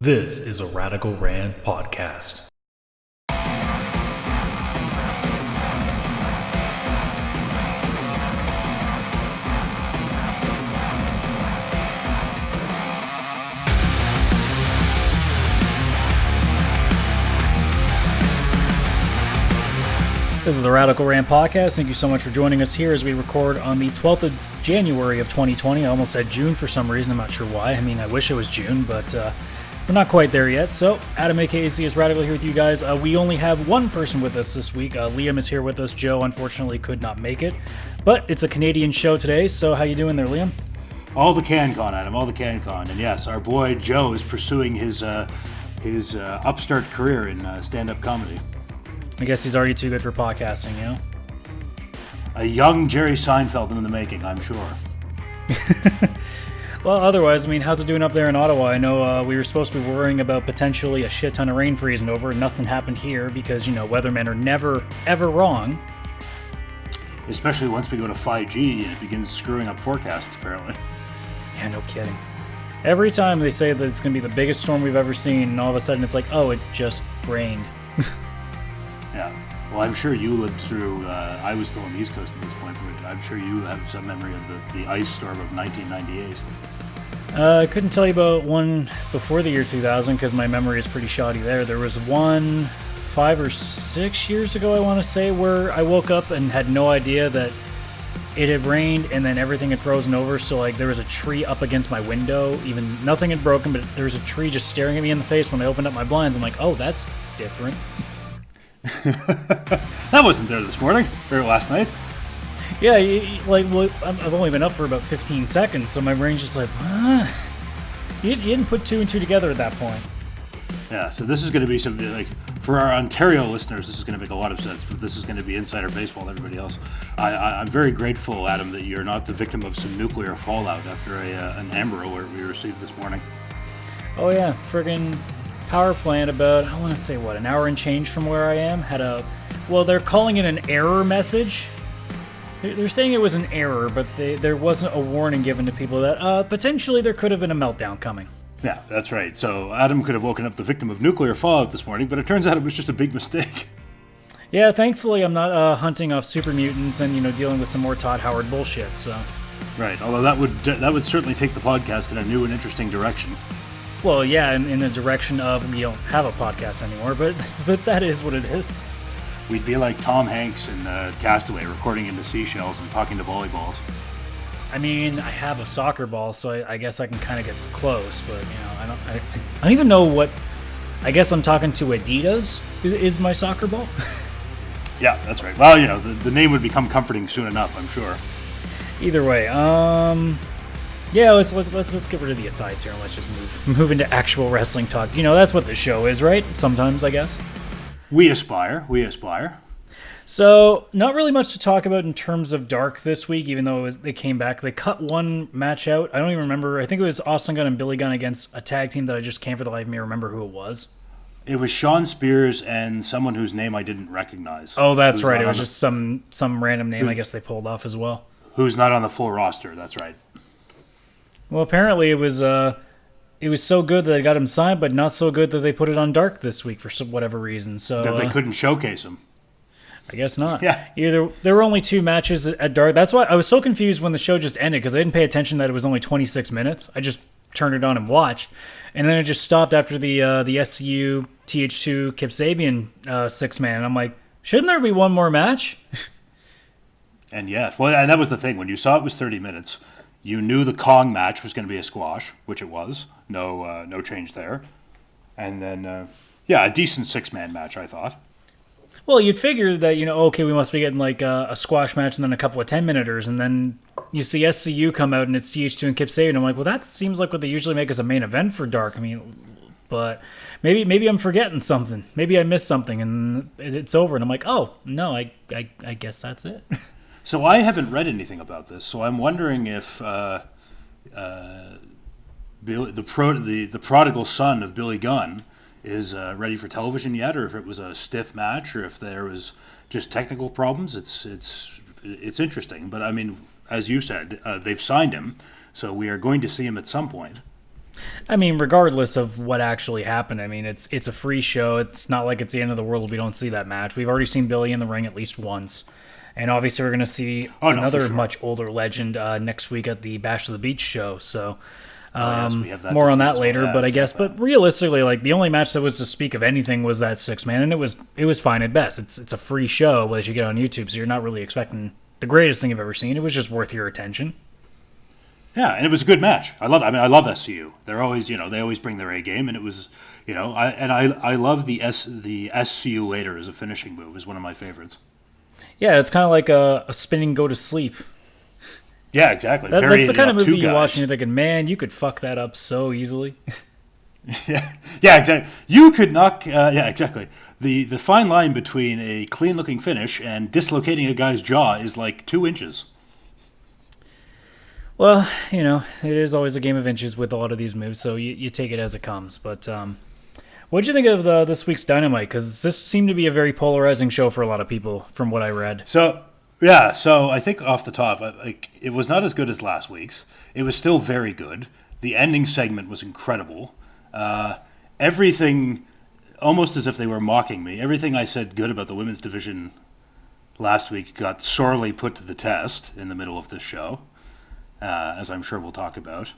This is a Radical Rant podcast. This is the Radical Rant podcast. Thank you so much for joining us here as we record on the 12th of January of 2020. I almost said June for some reason. I'm not sure why. I mean, I wish it was June, but we're not quite there yet. So, Adam, aka CSRadical, here with you guys. We only have one person with us this week. Liam is here with us. Joe, unfortunately, could not make it. But it's a Canadian show today, so how you doing there, Liam? All the CanCon, Adam, all the CanCon. And yes, our boy Joe is pursuing his upstart career in stand-up comedy. I guess he's already too good for podcasting, you know? A young Jerry Seinfeld in the making, I'm sure. Well, otherwise, I mean, how's it doing up there in Ottawa? I know we were supposed to be worrying about potentially a shit ton of rain freezing over, and nothing happened here because, you know, weathermen are never, ever wrong. Especially once we go to 5G and it begins screwing up forecasts, apparently. Yeah, no kidding. Every time they say that it's going to be the biggest storm we've ever seen, and all of a sudden it's like, oh, it just rained. Yeah. Well, I'm sure you lived through, I was still on the East Coast at this point, but I'm sure you have some memory of the ice storm of 1998. I couldn't tell you about one before the year 2000 because my memory is pretty shoddy there. There was one 5 or 6 years ago, I want to say, where I woke up and had no idea that it had rained and then everything had frozen over. So, like, there was a tree up against my window. Even nothing had broken, but there was a tree just staring at me in the face when I opened up my blinds. I'm like, oh, that's different. That wasn't there this morning or last night. Yeah, I've only been up for about 15 seconds, so my brain's just like, You didn't put two and two together at that point. Yeah, so this is going to be something like, for our Ontario listeners, this is going to make a lot of sense, but this is going to be insider baseball to everybody else. I'm very grateful, Adam, that you're not the victim of some nuclear fallout after an Amber Alert we received this morning. Oh yeah, friggin' power plant about, I want to say, an hour and change from where I am, they're calling it an error message. They're saying it was an error, but there wasn't a warning given to people that potentially there could have been a meltdown coming. Yeah, that's right. So Adam could have woken up the victim of nuclear fallout this morning, but it turns out it was just a big mistake. Yeah, thankfully I'm not hunting off super mutants and, dealing with some more Todd Howard bullshit, so. Right, although that would certainly take the podcast in a new and interesting direction. Well, yeah, in the direction of we don't have a podcast anymore, but that is what it is. We'd be like Tom Hanks in Castaway, recording into seashells and talking to volleyballs. I mean, I have a soccer ball, so I guess I can kind of get close, but I don't even know what. I guess I'm talking to Adidas. Is my soccer ball? Yeah, that's right. Well, the name would become comforting soon enough, I'm sure. Either way, yeah, let's get rid of the asides here and let's just move into actual wrestling talk. That's what the show is, right? Sometimes, I guess. We aspire. So, not really much to talk about in terms of Dark this week, even though they came back. They cut one match out. I don't even remember. I think it was Austin Gunn and Billy Gunn against a tag team that I just can't for the life of me remember who it was. It was Sean Spears and someone whose name I didn't recognize. Oh, that's right. It was just some random name I guess they pulled off as well. Who's not on the full roster, that's right. Well, apparently it was so good that they got him signed, but not so good that they put it on Dark this week for whatever reason. So that they couldn't showcase him. I guess not. Yeah. There were only 2 matches at Dark. That's why I was so confused when the show just ended because I didn't pay attention that it was only 26 minutes. I just turned it on and watched, and then it just stopped after the SCU TH2 Kip Sabian 6-man. And I'm like, shouldn't there be one more match? And yeah, well, and that was the thing. When you saw it was 30 minutes, you knew the Kong match was going to be a squash, which it was. No change there. And then, a decent 6-man match, I thought. Well, you'd figure that, okay, we must be getting like a squash match and then a couple of 10-minuters, and then you see SCU come out and it's TH2 and Kip Sabian. I'm like, well, that seems like what they usually make as a main event for Dark. I mean, but maybe I'm forgetting something. Maybe I missed something and it's over. And I'm like, oh, no, I guess that's it. So I haven't read anything about this, so I'm wondering if the prodigal son of Billy Gunn is ready for television yet, or if it was a stiff match, or if there was just technical problems. It's interesting, but I mean, as you said, they've signed him, so we are going to see him at some point. I mean, regardless of what actually happened, I mean, it's a free show. It's not like it's the end of the world if we don't see that match. We've already seen Billy in the ring at least once. And obviously we're going to see another much older legend next week at the Bash of the Beach show. So more on that later. But I guess, but realistically, like the only match that was to speak of anything was that 6-man, and it was fine at best. It's a free show that you get on YouTube, so you're not really expecting the greatest thing you've ever seen. It was just worth your attention. Yeah, and it was a good match. I love SCU. They're always, they always bring their A game, and it was, I love the SCU later as a finishing move is one of my favorites. Yeah, it's kind of like a spinning go to sleep. Yeah, exactly. That's the kind of movie you watch and you're thinking, man, you could fuck that up so easily. yeah, exactly. You could knock. Yeah, exactly. The fine line between a clean looking finish and dislocating a guy's jaw is like 2 inches. Well, it is always a game of inches with a lot of these moves, so you take it as it comes. But what did you think of this week's Dynamite? Because this seemed to be a very polarizing show for a lot of people, from what I read. So I think off the top, it was not as good as last week's. It was still very good. The ending segment was incredible. Everything, almost as if they were mocking me, everything I said good about the women's division last week got sorely put to the test in the middle of this show, as I'm sure we'll talk about.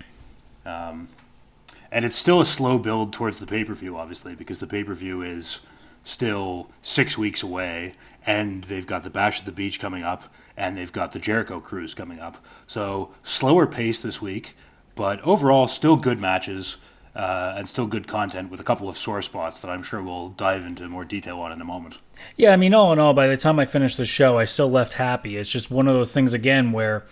And it's still a slow build towards the pay-per-view, obviously, because the pay-per-view is still 6 weeks away, and they've got the Bash at the Beach coming up, and they've got the Jericho Cruise coming up. So slower pace this week, but overall still good matches and still good content with a couple of sore spots that I'm sure we'll dive into more detail on in a moment. Yeah, I mean, all in all, by the time I finished the show, I still left happy. It's just one of those things, again, where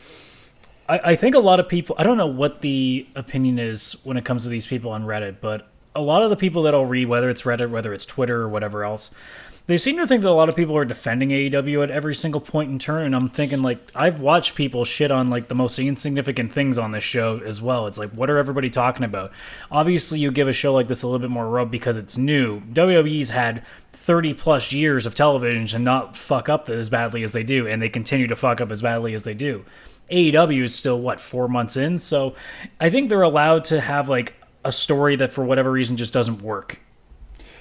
I think a lot of people, I don't know what the opinion is when it comes to these people on Reddit, but a lot of the people that I'll read, whether it's Reddit, whether it's Twitter or whatever else, they seem to think that a lot of people are defending AEW at every single point in turn, and I'm thinking, like, I've watched people shit on, like, the most insignificant things on this show as well. It's like, what are everybody talking about? Obviously, you give a show like this a little bit more rub because it's new. WWE's had 30-plus years of television to not fuck up as badly as they do, and they continue to fuck up as badly as they do. AEW is still, 4 months in? So I think they're allowed to have, like, a story that for whatever reason just doesn't work.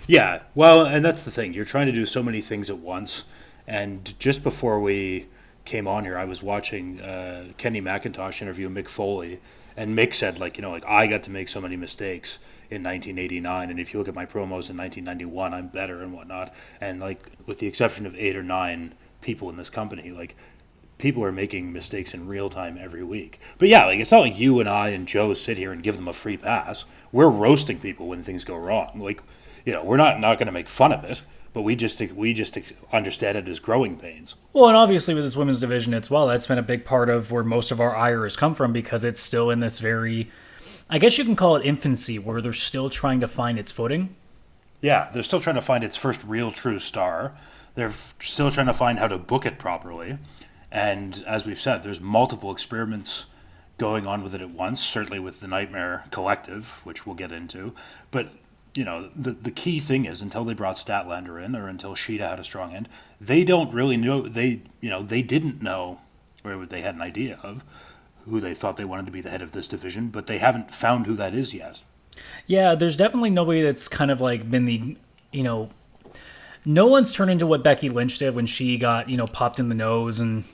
Yeah, well, and that's the thing. You're trying to do so many things at once. And just before we came on here, I was watching Kenny McIntosh interview Mick Foley. And Mick said, I got to make so many mistakes in 1989. And if you look at my promos in 1991, I'm better and whatnot. And, with the exception of 8 or 9 people in this company, people are making mistakes in real time every week. But yeah, it's not like you and I and Joe sit here and give them a free pass. We're roasting people when things go wrong. We're not going to make fun of it, but we just understand it as growing pains. Well, and obviously with this women's division as well, that's been a big part of where most of our ire has come from because it's still in this very, I guess you can call it infancy, where they're still trying to find its footing. Yeah, they're still trying to find its first real true star. They're still trying to find how to book it properly. And as we've said, there's multiple experiments going on with it at once, certainly with the Nightmare Collective, which we'll get into. But, the key thing is until they brought Statlander in or until Sheeta had a strong end, they don't really know. They didn't know, or they had an idea of who they thought they wanted to be the head of this division, but they haven't found who that is yet. Yeah, there's definitely nobody that's kind of been the, no one's turned into what Becky Lynch did when she got, popped in the nose and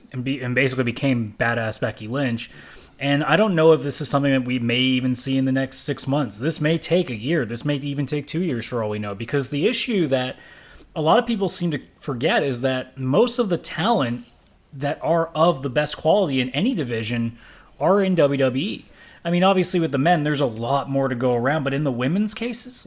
basically became badass Becky Lynch. And I don't know if this is something that we may even see in the next 6 months. This may take a year. This may even take 2 years for all we know. Because the issue that a lot of people seem to forget is that most of the talent that are of the best quality in any division are in WWE. I mean, obviously with the men, there's a lot more to go around. But in the women's cases,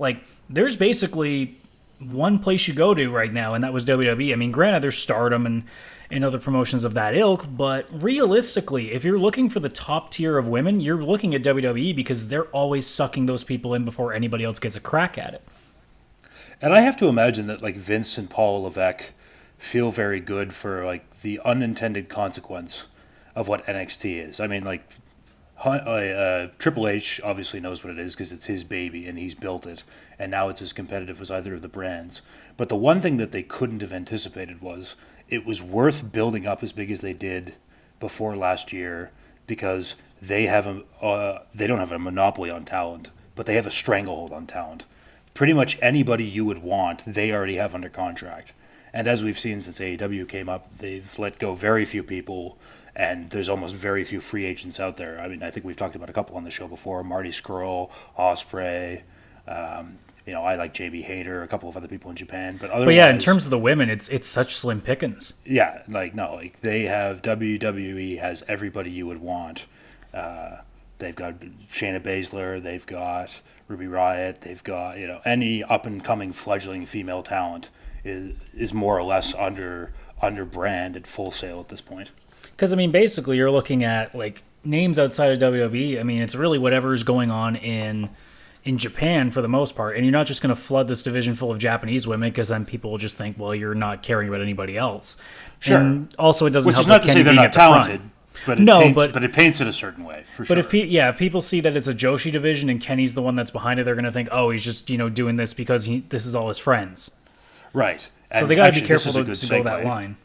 there's basically one place you go to right now, and that was WWE. I mean, granted, there's Stardom and other promotions of that ilk, but realistically, if you're looking for the top tier of women, you're looking at WWE because they're always sucking those people in before anybody else gets a crack at it. And I have to imagine that Vince and Paul Levesque feel very good for the unintended consequence of what NXT is. I mean, Triple H obviously knows what it is because it's his baby and he's built it, and now it's as competitive as either of the brands. But the one thing that they couldn't have anticipated was it was worth building up as big as they did before last year because they don't have a monopoly on talent but they have a stranglehold on talent. Pretty much anybody you would want, they already have under contract. And as we've seen since AEW came up, they've let go very few people, and there's almost very few free agents out there. I mean, I think we've talked about a couple on the show before: Marty Scurll, Ospreay. I like JB Hayter, a couple of other people in Japan, but otherwise. But yeah, in terms of the women, it's such slim pickings. Yeah, they have WWE has everybody you would want. They've got Shayna Baszler, they've got Ruby Riott, they've got any up and coming fledgling female talent is more or less under brand at Full Sail at this point. Because basically, you're looking at names outside of WWE. It's really whatever's going on in Japan for the most part, and you're not just going to flood this division full of Japanese women because then people will just think, well, you're not caring about anybody else. Sure. And also, it doesn't help. Which is not to say they're not talented. But it paints it a certain way, for sure. But if people see that it's a Joshi division and Kenny's the one that's behind it, they're going to think, oh, he's just doing this because this is all his friends. Right. So they got to be careful to go that line.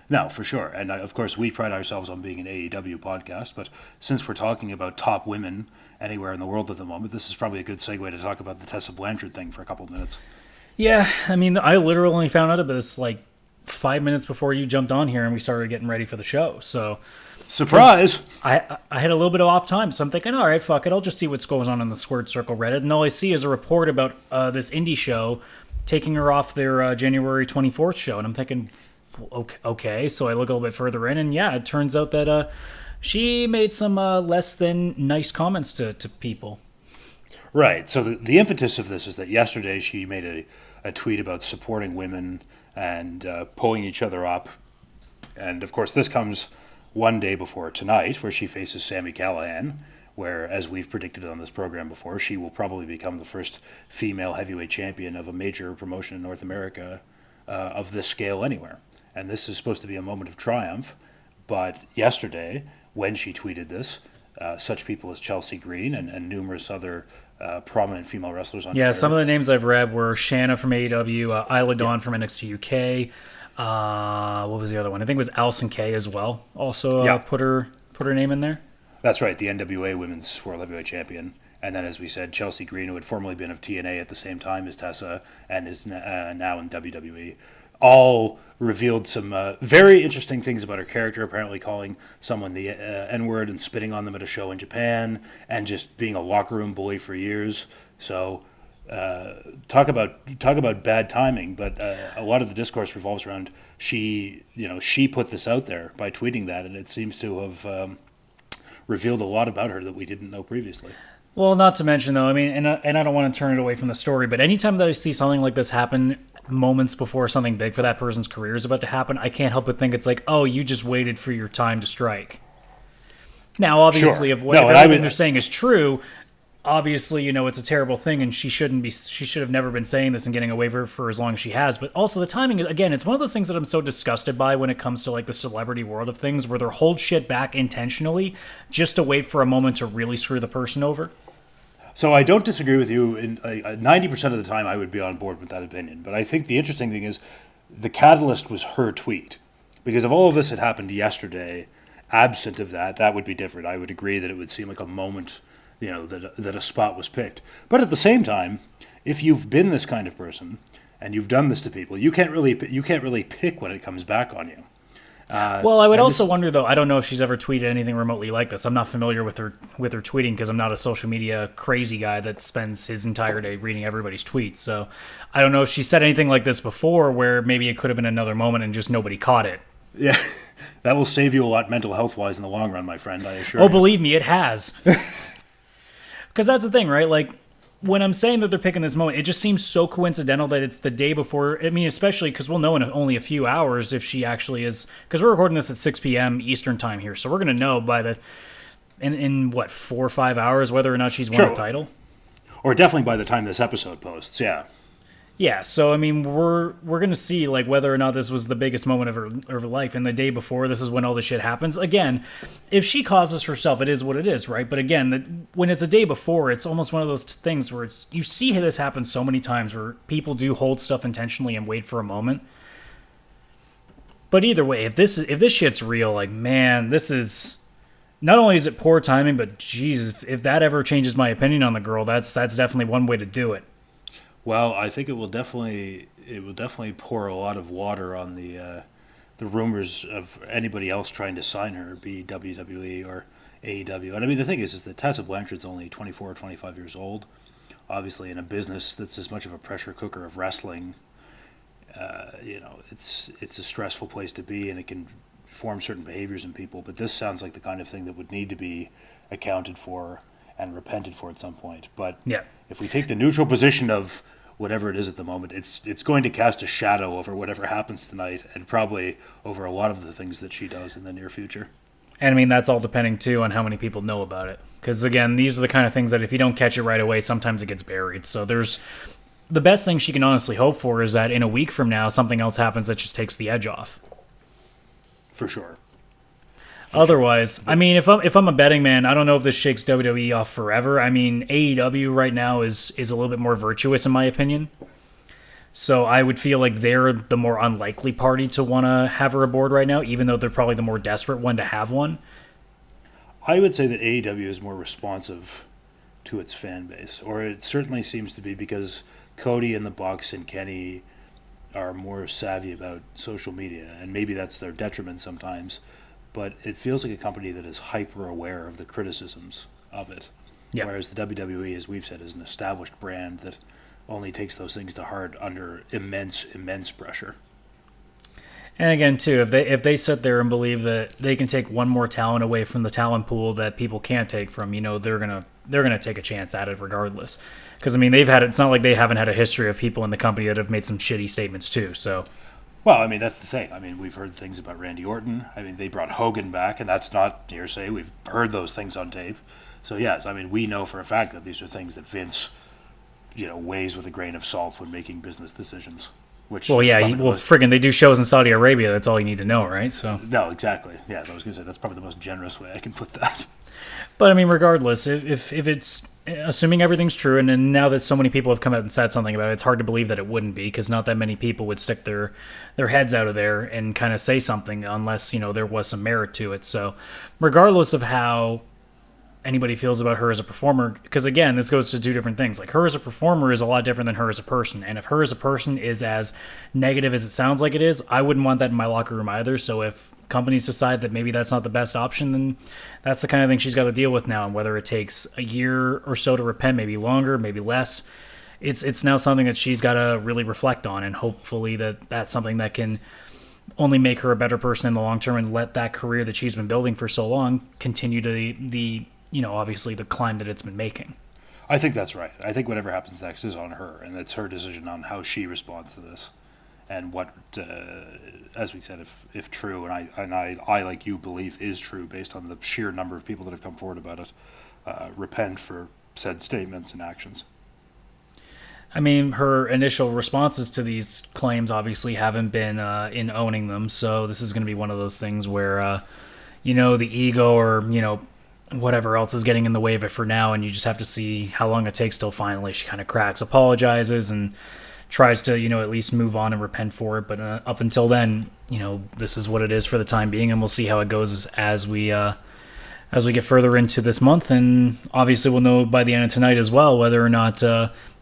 No, for sure. And of course, we pride ourselves on being an AEW podcast, but since we're talking about top women anywhere in the world at the moment, this is probably a good segue to talk about the Tessa Blanchard thing for a couple of minutes. Yeah, I literally only found out about this 5 minutes before you jumped on here and we started getting ready for the show. So surprise! I had a little bit of off time, so I'm thinking, all right, fuck it, I'll just see what's going on in the Squirt Circle Reddit, and all I see is a report about this indie show taking her off their January 24th show, and I'm thinking, okay. So I look a little bit further in, and yeah, it turns out that she made some less than nice comments to people. Right. So the impetus of this is that yesterday she made a tweet about supporting women and pulling each other up. And, of course, this comes one day before tonight, where she faces Sami Callihan, where, as we've predicted on this program before, she will probably become the first female heavyweight champion of a major promotion in North America of this scale anywhere. And this is supposed to be a moment of triumph. But yesterday, when she tweeted this, such people as Chelsea Greene and numerous other prominent female wrestlers on Twitter. Some of the names I've read were Shanna from AEW, Isla Dawn from NXT UK. What was the other one? I think it was Allysin Kay as well. Also put her name in there. That's right, the NWA Women's World Heavyweight Champion. And then, as we said, Chelsea Greene, who had formerly been of TNA at the same time as Tessa and is now in WWE, all revealed some very interesting things about her character, apparently calling someone the N-word and spitting on them at a show in Japan, and just being a locker room bully for years. So talk about bad timing, but a lot of the discourse revolves around she put this out there by tweeting that, and it seems to have revealed a lot about her that we didn't know previously. Well, not to mention, though, and I don't want to turn it away from the story, but anytime that I see something like this happen moments before something big for that person's career is about to happen, I can't help but think it's oh, you just waited for your time to strike. Now, obviously, sure. if everything they're saying is true, obviously, it's a terrible thing, and she should have never been saying this and getting away for as long as she has. But also the timing, again, it's one of those things that I'm so disgusted by when it comes to the celebrity world of things, where they're hold shit back intentionally just to wait for a moment to really screw the person over. So I don't disagree with you. 90% of the time I would be on board with that opinion. But I think the interesting thing is the catalyst was her tweet. Because if all of this had happened yesterday, absent of that would be different. I would agree that it would seem like a moment, that a spot was picked. But at the same time, if you've been this kind of person and you've done this to people, you can't really pick when it comes back on you. Well, I would also wonder, though, I don't know if she's ever tweeted anything remotely like this. I'm not familiar with her tweeting because I'm not a social media crazy guy that spends his entire day reading everybody's tweets. So I don't know if she said anything like this before where maybe it could have been another moment and just nobody caught it. Yeah, that will save you a lot mental health-wise in the long run, my friend, I assure you. Oh, believe me, it has. Because that's the thing, right? When I'm saying that they're picking this moment, it just seems so coincidental that it's the day before. Especially because we'll know in only a few hours if she actually is. Because we're recording this at 6 p.m. Eastern time here, so we're going to know by in 4 or 5 hours whether or not she's won a title. Or definitely by the time this episode posts, yeah. Yeah, so we're going to see whether or not this was the biggest moment of her life, and the day before this is when all this shit happens. Again, if she causes herself, it is what it is, right? But again, when it's a day before, it's almost one of those things where you see this happen so many times where people do hold stuff intentionally and wait for a moment. But either way, if this shit's real, man, this is not only is it poor timing, but geez, if that ever changes my opinion on the girl, that's definitely one way to do it. Well, I think it will definitely pour a lot of water on the rumors of anybody else trying to sign her, be WWE or AEW. And I mean, the thing is that Tessa Blanchard's only 24 or 25 years old. Obviously, in a business that's as much of a pressure cooker of wrestling, it's a stressful place to be, and it can form certain behaviors in people. But this sounds like the kind of thing that would need to be accounted for and repented for at some point. But yeah, if we take the neutral position of whatever it is at the moment, it's going to cast a shadow over whatever happens tonight, and probably over a lot of the things that she does in the near future. And I mean, that's all depending, too, on how many people know about it. Because, again, these are the kind of things that if you don't catch it right away, sometimes it gets buried. So the best thing she can honestly hope for is that in a week from now, something else happens that just takes the edge off. For sure. Otherwise, I mean, if I'm a betting man, I don't know if this shakes WWE off forever. I mean, AEW right now is a little bit more virtuous, in my opinion. So I would feel like they're the more unlikely party to want to have her aboard right now, even though they're probably the more desperate one to have one. I would say that AEW is more responsive to its fan base, or it certainly seems to be, because Cody and the Bucks and Kenny are more savvy about social media, and maybe that's their detriment sometimes, but it feels like a company that is hyper aware of the criticisms of it. Yep. Whereas the WWE, as we've said, is an established brand that only takes those things to heart under immense pressure. And again, too, if they sit there and believe that they can take one more talent away from the talent pool that people can't take from, they're gonna take a chance at it regardless. Because I mean, it's not like they haven't had a history of people in the company that have made some shitty statements too. So, well, I mean, that's the thing. I mean, we've heard things about Randy Orton. I mean, they brought Hogan back, and that's not hearsay. We've heard those things on tape. So yes, I mean, we know for a fact that these are things that Vince, weighs with a grain of salt when making business decisions. Friggin', they do shows in Saudi Arabia. That's all you need to know, right? So no, exactly. Yeah, I was going to say that's probably the most generous way I can put that. But I mean, regardless, if it's assuming everything's true, and then now that so many people have come out and said something about it, it's hard to believe that it wouldn't be, because not that many people would stick their heads out of there and kind of say something unless there was some merit to it. So, regardless of how anybody feels about her as a performer, because again, this goes to two different things. Like, her as a performer is a lot different than her as a person, and if her as a person is as negative as it sounds like it is, I wouldn't want that in my locker room either. So if companies decide that maybe that's not the best option, then that's the kind of thing she's got to deal with now. And whether it takes a year or so to repent, maybe longer, maybe less, it's now something that she's got to really reflect on, and hopefully that's something that can only make her a better person in the long term, and let that career that she's been building for so long continue to the obviously the climb that it's been making. I think that's right. I think whatever happens next is on her, and it's her decision on how she responds to this, and what, as we said, if true, and I like you believe is true based on the sheer number of people that have come forward about it, repent for said statements and actions. I mean, her initial responses to these claims obviously haven't been in owning them, so this is going to be one of those things where, the ego or, whatever else is getting in the way of it for now, and you just have to see how long it takes till finally she kind of cracks, apologizes, and tries to, at least move on and repent for it. But up until then, this is what it is for the time being, and we'll see how it goes as we get further into this month, and obviously we'll know by the end of tonight as well whether or not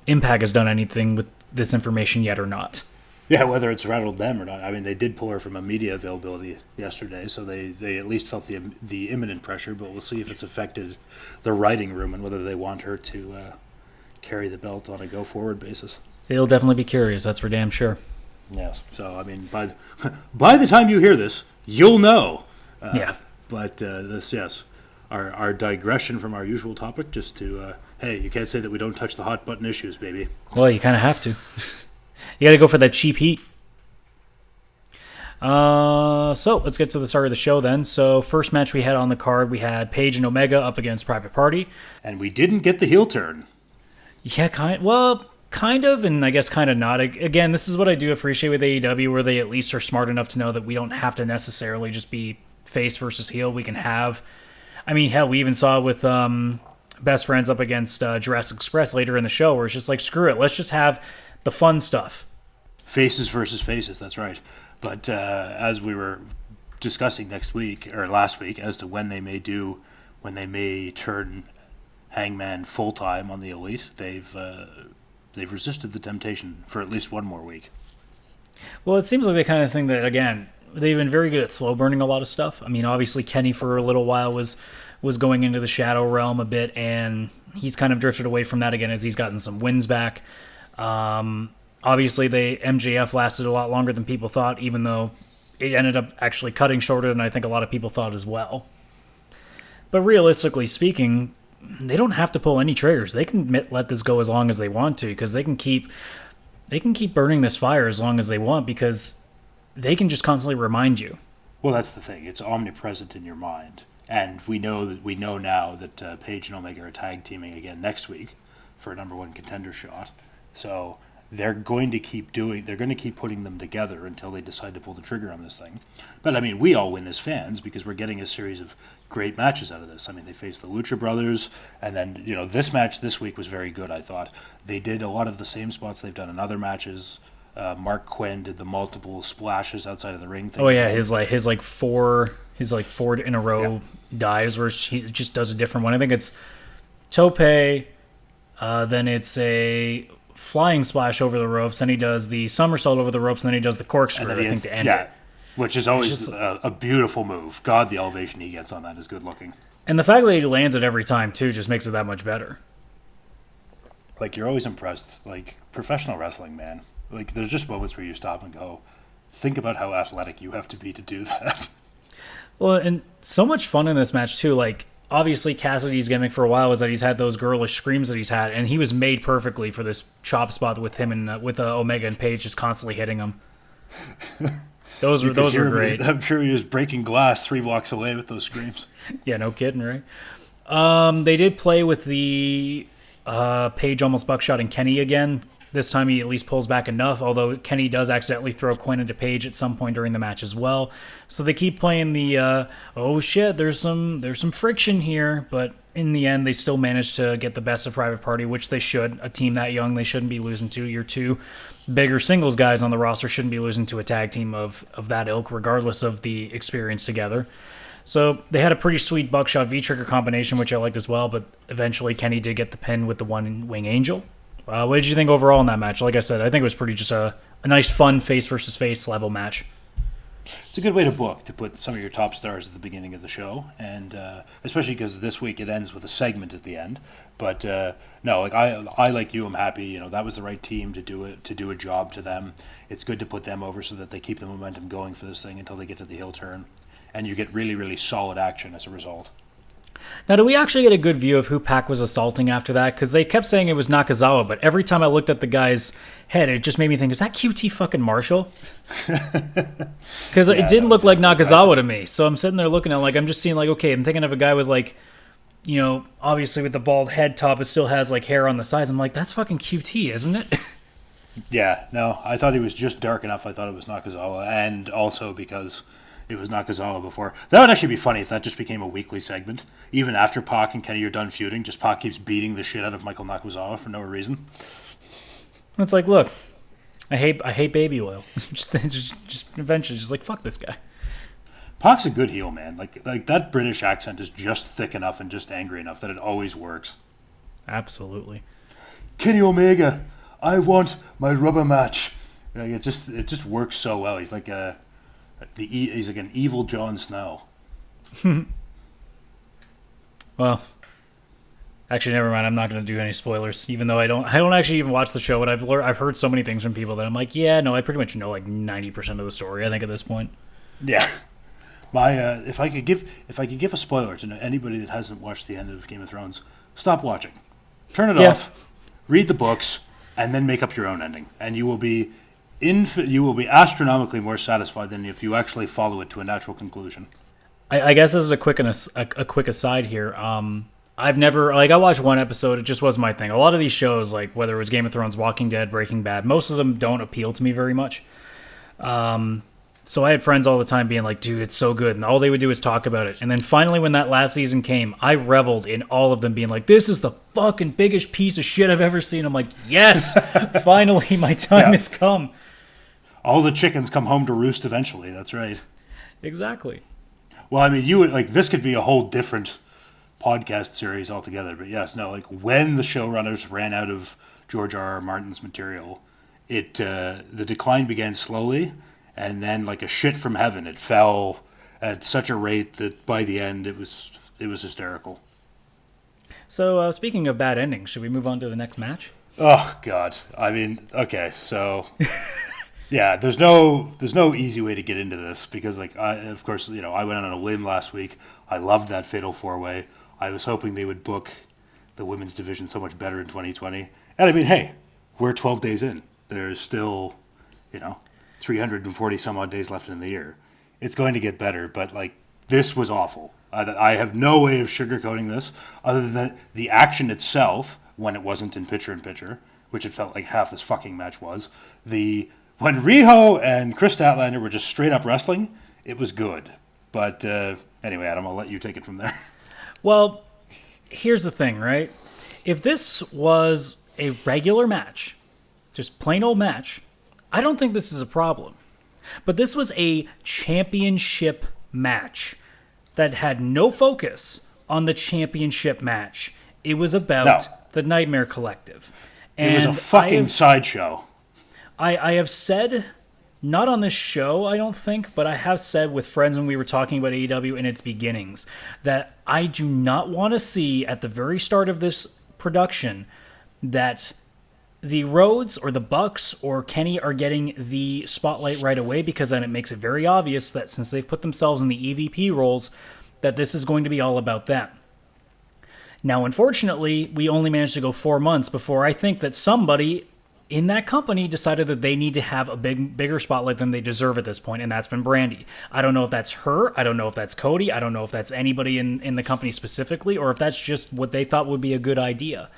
Impact has done anything with this information yet or not. Yeah, whether it's rattled them or not. I mean, they did pull her from a media availability yesterday, so they at least felt the imminent pressure, but we'll see if it's affected the writing room and whether they want her to carry the belt on a go-forward basis. They'll definitely be curious, that's for damn sure. Yes, so, I mean, by the time you hear this, you'll know. Yeah. But this, yes, our digression from our usual topic, just to, hey, you can't say that we don't touch the hot button issues, baby. Well, you kind of have to. You got to go for that cheap heat. So let's get to the start of the show then. So first match we had on the card, we had Paige and Omega up against Private Party. And we didn't get the heel turn. Yeah, kind of, and I guess kind of not. Again, this is what I do appreciate with AEW, where they at least are smart enough to know that we don't have to necessarily just be face versus heel. We can have, I mean, hell, we even saw it with Best Friends up against Jurassic Express later in the show, where it's just like, screw it, let's just have the fun stuff. Faces versus faces, that's right. But as we were discussing last week as to when they may turn Hangman full time on the Elite. They've resisted the temptation for at least one more week. Well, it seems like the kind of thing that, again, they've been very good at slow burning a lot of stuff. I mean, obviously Kenny for a little while was going into the shadow realm a bit, and he's kind of drifted away from that again as he's gotten some wins back. Obviously, MJF lasted a lot longer than people thought, even though it ended up actually cutting shorter than I think a lot of people thought as well. But realistically speaking, they don't have to pull any triggers. They can let this go as long as they want to, because they can keep burning this fire as long as they want, because they can just constantly remind you. Well, that's the thing. It's omnipresent in your mind. And we know now that Paige and Omega are tag teaming again next week for a number one contender shot. So they're going to keep putting them together until they decide to pull the trigger on this thing. But I mean, we all win as fans because we're getting a series of great matches out of this. I mean, they faced the Lucha Brothers, and then, this match this week was very good, I thought. They did a lot of the same spots they've done in other matches. Mark Quinn did the multiple splashes outside of the ring thing. Oh yeah, his four in a row dives where he just does a different one. I think it's tope, then it's a flying splash over the ropes, then he does the somersault over the ropes, and then he does the corkscrew, I think, to end it. Which is always a beautiful move. God, the elevation he gets on that is good looking. And the fact that he lands it every time, too, just makes it that much better. Like, you're always impressed. Like, professional wrestling, man. Like, there's just moments where you stop and go, think about how athletic you have to be to do that. Well, and so much fun in this match, too. Like, obviously, Cassidy's gimmick for a while was that he's had those girlish screams that he's had, and he was made perfectly for this chop spot with him and with Omega and Paige just constantly hitting him. Those were great. I'm sure he was breaking glass 3 blocks away with those screams. Yeah, no kidding, right? They did play with the Paige almost buckshotting Kenny again. This time he at least pulls back enough, although Kenny does accidentally throw Quinn into Paige at some point during the match as well. So they keep playing the, oh shit, there's some friction here, but in the end they still manage to get the best of Private Party, which they should. A team that young, they shouldn't be losing to. Your two bigger singles guys on the roster shouldn't be losing to a tag team of that ilk, regardless of the experience together. So they had a pretty sweet buckshot V-trigger combination, which I liked as well, but eventually Kenny did get the pin with the one wing angel. What did you think overall in that match? Like I said, I think it was pretty just a nice, fun face versus face level match. It's a good way to put some of your top stars at the beginning of the show, and especially because this week it ends with a segment at the end. But no, like I like you. I'm happy. That was the right team to do a job to them. It's good to put them over so that they keep the momentum going for this thing until they get to the heel turn, and you get really, really solid action as a result. Now, do we actually get a good view of who Pac was assaulting after that? Because they kept saying it was Nakazawa, but every time I looked at the guy's head, it just made me think, is that QT fucking Marshall? Because it didn't look like Nakazawa to me. So I'm sitting there looking at I'm just seeing okay, I'm thinking of a guy with obviously with the bald head top, it still has hair on the sides. I'm like, that's fucking QT, isn't it? Yeah, no, I thought he was just dark enough. I thought it was Nakazawa, and also because it was Nakazawa before. That would actually be funny if that just became a weekly segment. Even after Pac and Kenny are done feuding, just Pac keeps beating the shit out of Michael Nakazawa for no reason. It's like, look, I hate baby oil. just eventually, just fuck this guy. Pac's a good heel, man. Like that British accent is just thick enough and just angry enough that it always works. Absolutely. Kenny Omega, I want my rubber match. It just works so well. He's like he's like an evil Jon Snow. Well, actually, never mind. I'm not going to do any spoilers, even though I don't actually even watch the show. But I've heard so many things from people that I'm like, yeah, no, I pretty much know 90% of the story. I think at this point. Yeah. My if I could give a spoiler to anybody that hasn't watched the end of Game of Thrones, stop watching, turn it off, read the books, and then make up your own ending, and you will be astronomically more satisfied than if you actually follow it to a natural conclusion. I guess this is a quick aside here. I've never I watched one episode. It just wasn't my thing. A lot of these shows, whether it was Game of Thrones, Walking Dead, Breaking Bad, most of them don't appeal to me very much. So I had friends all the time being like, dude, it's so good. And all they would do is talk about it. And then finally, when that last season came, I reveled in all of them being like, this is the fucking biggest piece of shit I've ever seen. I'm like, yes, finally, my time has come. All the chickens come home to roost eventually. That's right. Exactly. Well, I mean, you would like this could be a whole different podcast series altogether. But yes, no, like when the showrunners ran out of George R. R. Martin's material, the decline began slowly, and then like a shit from heaven, it fell at such a rate that by the end it was hysterical. So speaking of bad endings, should we move on to the next match? Oh God, I mean, okay, so yeah, there's no easy way to get into this because like of course I went on a limb last week. I loved that Fatal 4-Way. I was hoping they would book the women's division so much better in 2020. And I mean, hey, we're 12 days in. There's still, 340 some odd days left in the year. It's going to get better, but like this was awful. I have no way of sugarcoating this other than the action itself when it wasn't in picture-in-picture, which it felt like half this fucking match was. When Riho and Kris Statlander were just straight up wrestling, it was good. But anyway, Adam, I'll let you take it from there. Well, here's the thing, right? If this was a regular match, just plain old match, I don't think this is a problem. But this was a championship match that had no focus on the championship match. It was about the Nightmare Collective. And it was a fucking sideshow. I have said, not on this show, I don't think, but I have said with friends when we were talking about AEW in its beginnings, that I do not want to see at the very start of this production that the Rhodes or the Bucks or Kenny are getting the spotlight right away, because then it makes it very obvious that since they've put themselves in the EVP roles, that this is going to be all about them. Now, unfortunately, we only managed to go 4 months before I think that somebody in that company decided that they need to have a bigger spotlight than they deserve at this point, and that's been Brandy. I don't know if that's her, I don't know if that's Cody, I don't know if that's anybody in the company specifically, or if that's just what they thought would be a good idea.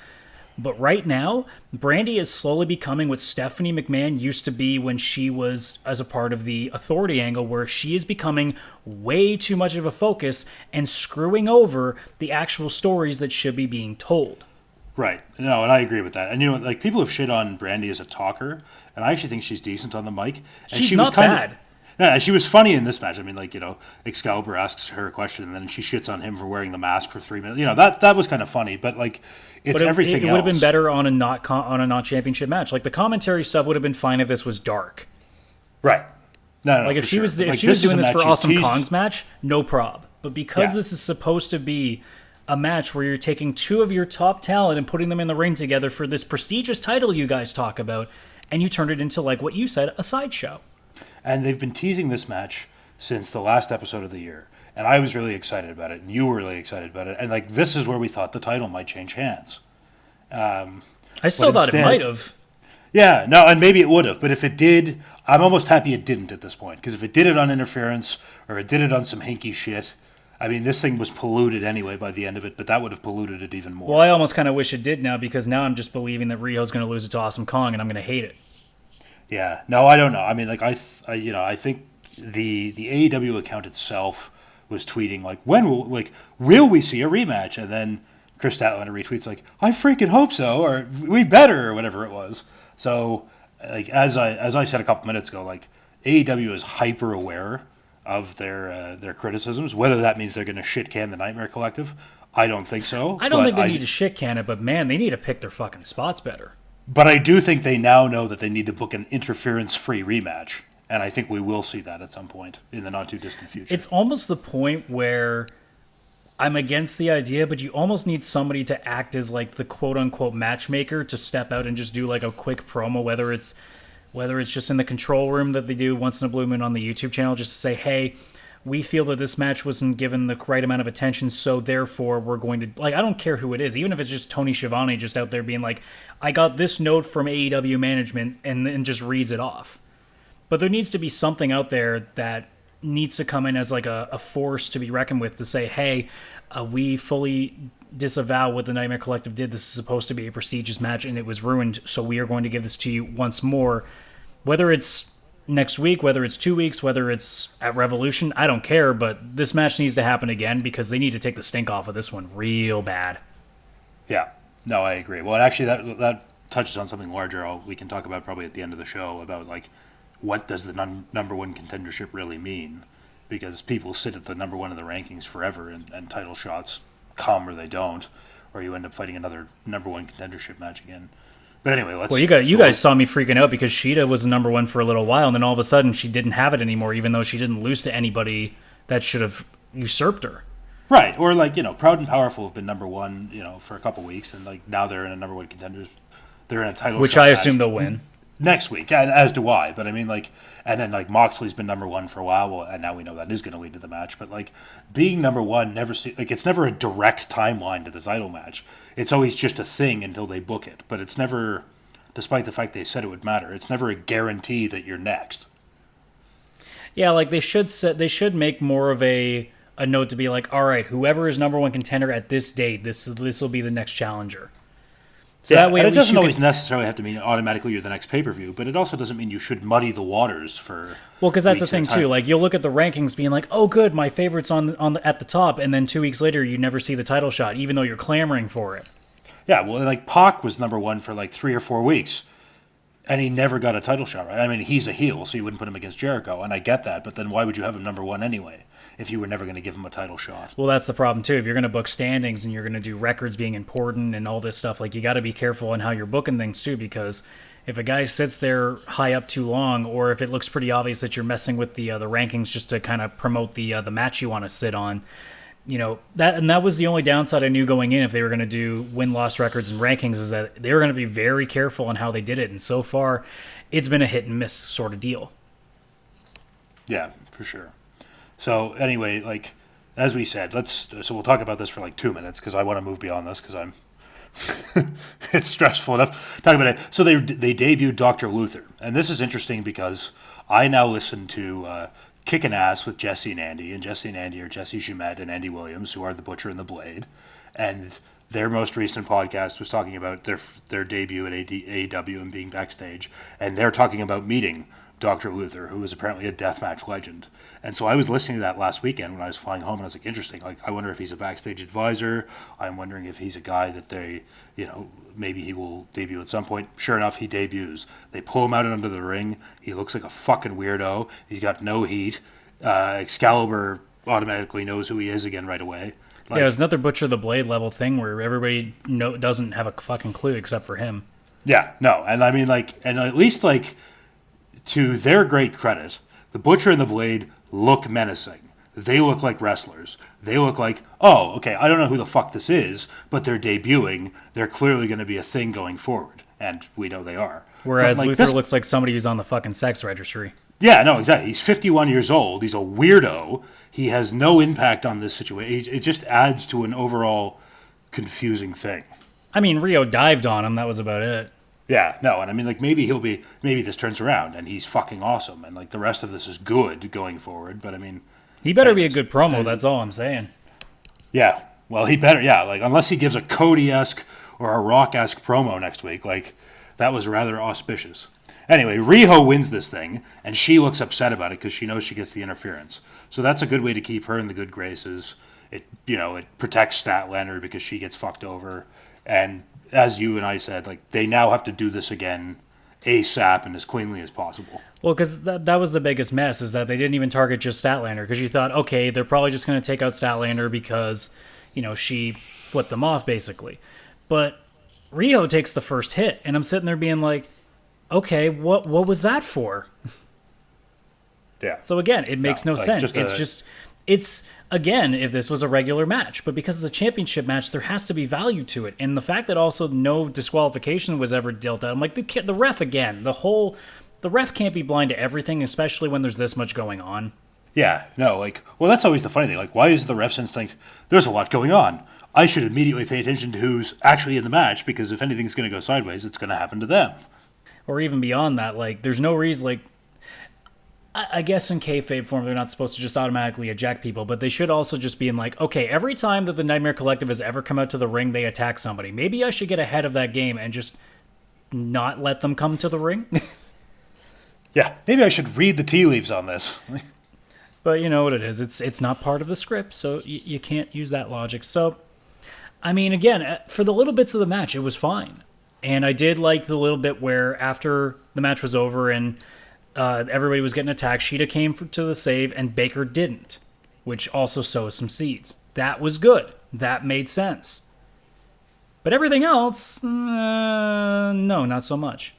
But right now, Brandy is slowly becoming what Stephanie McMahon used to be when she was as a part of the Authority angle, where she is becoming way too much of a focus and screwing over the actual stories that should be being told. Right. No, and I agree with that. And like people have shit on Brandy as a talker, and I actually think she's decent on the mic. And she's not bad. Yeah, she was funny in this match. I mean, like, Excalibur asks her a question, and then she shits on him for wearing the mask for 3 minutes. That was kind of funny, but like, everything else. It would have been better on a not championship match. Like the commentary stuff would have been fine if this was dark. Right. No, like if she was doing this for Awesome Kong's match, no prob. But because this is supposed to be a match where you're taking two of your top talent and putting them in the ring together for this prestigious title you guys talk about, and you turned it into, like what you said, a sideshow. And they've been teasing this match since the last episode of the year. And I was really excited about it, and you were really excited about it. And like this is where we thought the title might change hands. I still thought it might have. Yeah, no, and maybe it would have. But if it did, I'm almost happy it didn't at this point. Because if it did it on interference, or it did it on some hinky shit, I mean, this thing was polluted anyway by the end of it, but that would have polluted it even more. Well, I almost kind of wish it did now, because now I'm just believing that Riho's going to lose it to Awesome Kong, and I'm going to hate it. Yeah, no, I don't know. I mean, like I think the AEW account itself was tweeting like, will we see a rematch? And then Kris Statlander retweets like, I freaking hope so, or we better, or whatever it was. So, like as I said a couple minutes ago, like AEW is hyper aware of their criticisms. Whether that means they're going to shit can the Nightmare Collective, I don't think so. I don't think they need to shit can it, but man, they need to pick their fucking spots better. But I do think they now know that they need to book an interference-free rematch. And I think we will see that at some point in the not-too-distant future. It's almost the point where I'm against the idea, but you almost need somebody to act as like the quote-unquote matchmaker to step out and just do like a quick promo, whether it's just in the control room that they do once in a blue moon on the YouTube channel, just to say, hey, we feel that this match wasn't given the right amount of attention, so therefore we're going to... Like, I don't care who it is, even if it's just Tony Schiavone just out there being like, I got this note from AEW management, and just reads it off. But there needs to be something out there that needs to come in as like a force to be reckoned with to say, hey, we fully disavow what the Nightmare Collective did. This is supposed to be a prestigious match, and it was ruined, so we are going to give this to you once more. Whether it's next week, whether it's 2 weeks, whether it's at Revolution, I don't care, but this match needs to happen again because they need to take the stink off of this one real bad. Yeah, no, I agree. Well, actually, that touches on something larger we can talk about probably at the end of the show about, like, what does the number one contendership really mean? because people sit at the number one in the rankings forever, and title shots come or they don't, or you end up fighting another number one contendership match again. But anyway, let's... Well, you guys saw me freaking out because Sheeta was the number one for a little while, and then all of a sudden she didn't have it anymore, even though she didn't lose to anybody that should have usurped her. Right, or like, Proud and Powerful have been number one, for a couple weeks, and like now they're in a number one contenders. They're in a title which shot I assume they'll win next week, and as do I. But I mean, like, and then like Moxley's been number one for a while, well, and now we know that is going to lead to the match. But like being number one, it's never a direct timeline to the title match. It's always just a thing until they book it. But it's never, despite the fact they said it would matter, it's never a guarantee that you're next. Yeah, like they should make more of a note to be like, all right, whoever is number one contender at this date, this will be the next challenger. So yeah, that way, and it doesn't always necessarily have to mean automatically you're the next pay-per-view, but it also doesn't mean you should muddy the waters for... Well, because that's the thing too. Like you'll look at the rankings, being like, "Oh, good, my favorite's at the top," and then 2 weeks later, you never see the title shot, even though you're clamoring for it. Yeah, well, like Pac was number one for like 3 or 4 weeks, and he never got a title shot. Right? I mean, he's a heel, so you wouldn't put him against Jericho, and I get that. But then why would you have him number one anyway if you were never going to give him a title shot? Well, that's the problem too. If you're going to book standings and you're going to do records being important and all this stuff, like you got to be careful in how you're booking things too, because if a guy sits there high up too long, or if it looks pretty obvious that you're messing with the rankings just to kind of promote the match you want to sit on, that was the only downside I knew going in if they were going to do win-loss records and rankings, is that they were going to be very careful on how they did it, and so far it's been a hit and miss sort of deal. Yeah, for sure. So anyway, like as we said, so we'll talk about this for like 2 minutes because I want to move beyond this because I'm it's stressful enough talking about it. So they debuted Dr. Luther, and this is interesting because I now listen to Kickin' Ass with Jesse and Andy are Jesse Jumet and Andy Williams, who are the Butcher and the Blade, and their most recent podcast was talking about their debut at AEW and being backstage, and they're talking about meeting Dr. Luther, who is apparently a deathmatch legend. And so I was listening to that last weekend when I was flying home, and I was like, interesting. Like, I wonder if he's a backstage advisor. I'm wondering if he's a guy that they, maybe he will debut at some point. Sure enough, he debuts. They pull him out under the ring. He looks like a fucking weirdo. He's got no heat. Excalibur automatically knows who he is again right away. Like, yeah, it was another Butcher the Blade level thing where everybody doesn't have a fucking clue except for him. Yeah, no. And I mean, like, and at least, like, to their great credit, the Butcher and the Blade look menacing. They look like wrestlers. They look like, oh, okay, I don't know who the fuck this is, but they're debuting. They're clearly going to be a thing going forward, and we know they are. Whereas like, Luther looks like somebody who's on the fucking sex registry. Yeah, no, exactly. He's 51 years old. He's a weirdo. He has no impact on this situation. It just adds to an overall confusing thing. I mean, Riho dived on him. That was about it. Yeah, no, and I mean, like, maybe this turns around and he's fucking awesome, and like the rest of this is good going forward. But I mean, he better be a good promo. That's all I'm saying. Yeah, well, he better. Yeah, like unless he gives a Cody-esque or a Rock-esque promo next week, like that was rather auspicious. Anyway, Riho wins this thing, and she looks upset about it because she knows she gets the interference. So that's a good way to keep her in the good graces. It protects Statlander because she gets fucked over, and as you and I said, like they now have to do this again ASAP and as cleanly as possible. Well, because that was the biggest mess, is that they didn't even target just Statlander, because you thought, okay, they're probably just going to take out Statlander because, she flipped them off, basically. But Riho takes the first hit, and I'm sitting there being like, okay, what was that for? Yeah. So again, it makes no sense. It's again, if this was a regular match, but because it's a championship match, there has to be value to it. And the fact that also no disqualification was ever dealt out, I'm like, the ref again, the ref can't be blind to everything, especially when there's this much going on. Yeah, no, like, well, that's always the funny thing. Like, why is the ref's instinct, there's a lot going on. I should immediately pay attention to who's actually in the match, because if anything's going to go sideways, it's going to happen to them. Or even beyond that, like, there's no reason, like, I guess in kayfabe form, they're not supposed to just automatically eject people, but they should also just be in like, okay, every time that the Nightmare Collective has ever come out to the ring, they attack somebody. Maybe I should get ahead of that game and just not let them come to the ring. Yeah, maybe I should read the tea leaves on this. But you know what it is. It's not part of the script, so you can't use that logic. So, I mean, again, for the little bits of the match, it was fine. And I did like the little bit where after the match was over and everybody was getting attacked. Sheeta came to the save, and Baker didn't, which also sows some seeds. That was good. That made sense. But everything else, no, not so much.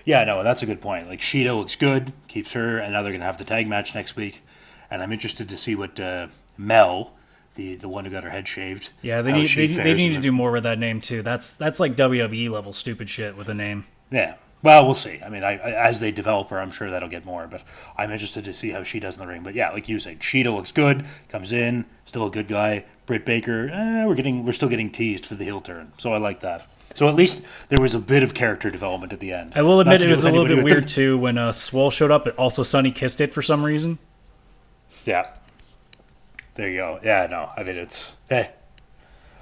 Yeah, no, that's a good point. Like, Sheeta looks good, keeps her, and now they're going to have the tag match next week. And I'm interested to see what Mel, the one who got her head shaved. Yeah, they need to do more with that name too. That's like WWE level stupid shit with the name. Yeah, well, we'll see. I mean, as they develop her, I'm sure that'll get more. But I'm interested to see how she does in the ring. But yeah, like you said, Sheeta looks good, comes in, still a good guy. Britt Baker, we're still getting teased for the heel turn, so I like that. So at least there was a bit of character development at the end. I will admit it was a little bit weird too when Swole showed up, but also Sonny kissed it for some reason. Yeah. There you go. Yeah, no. I mean,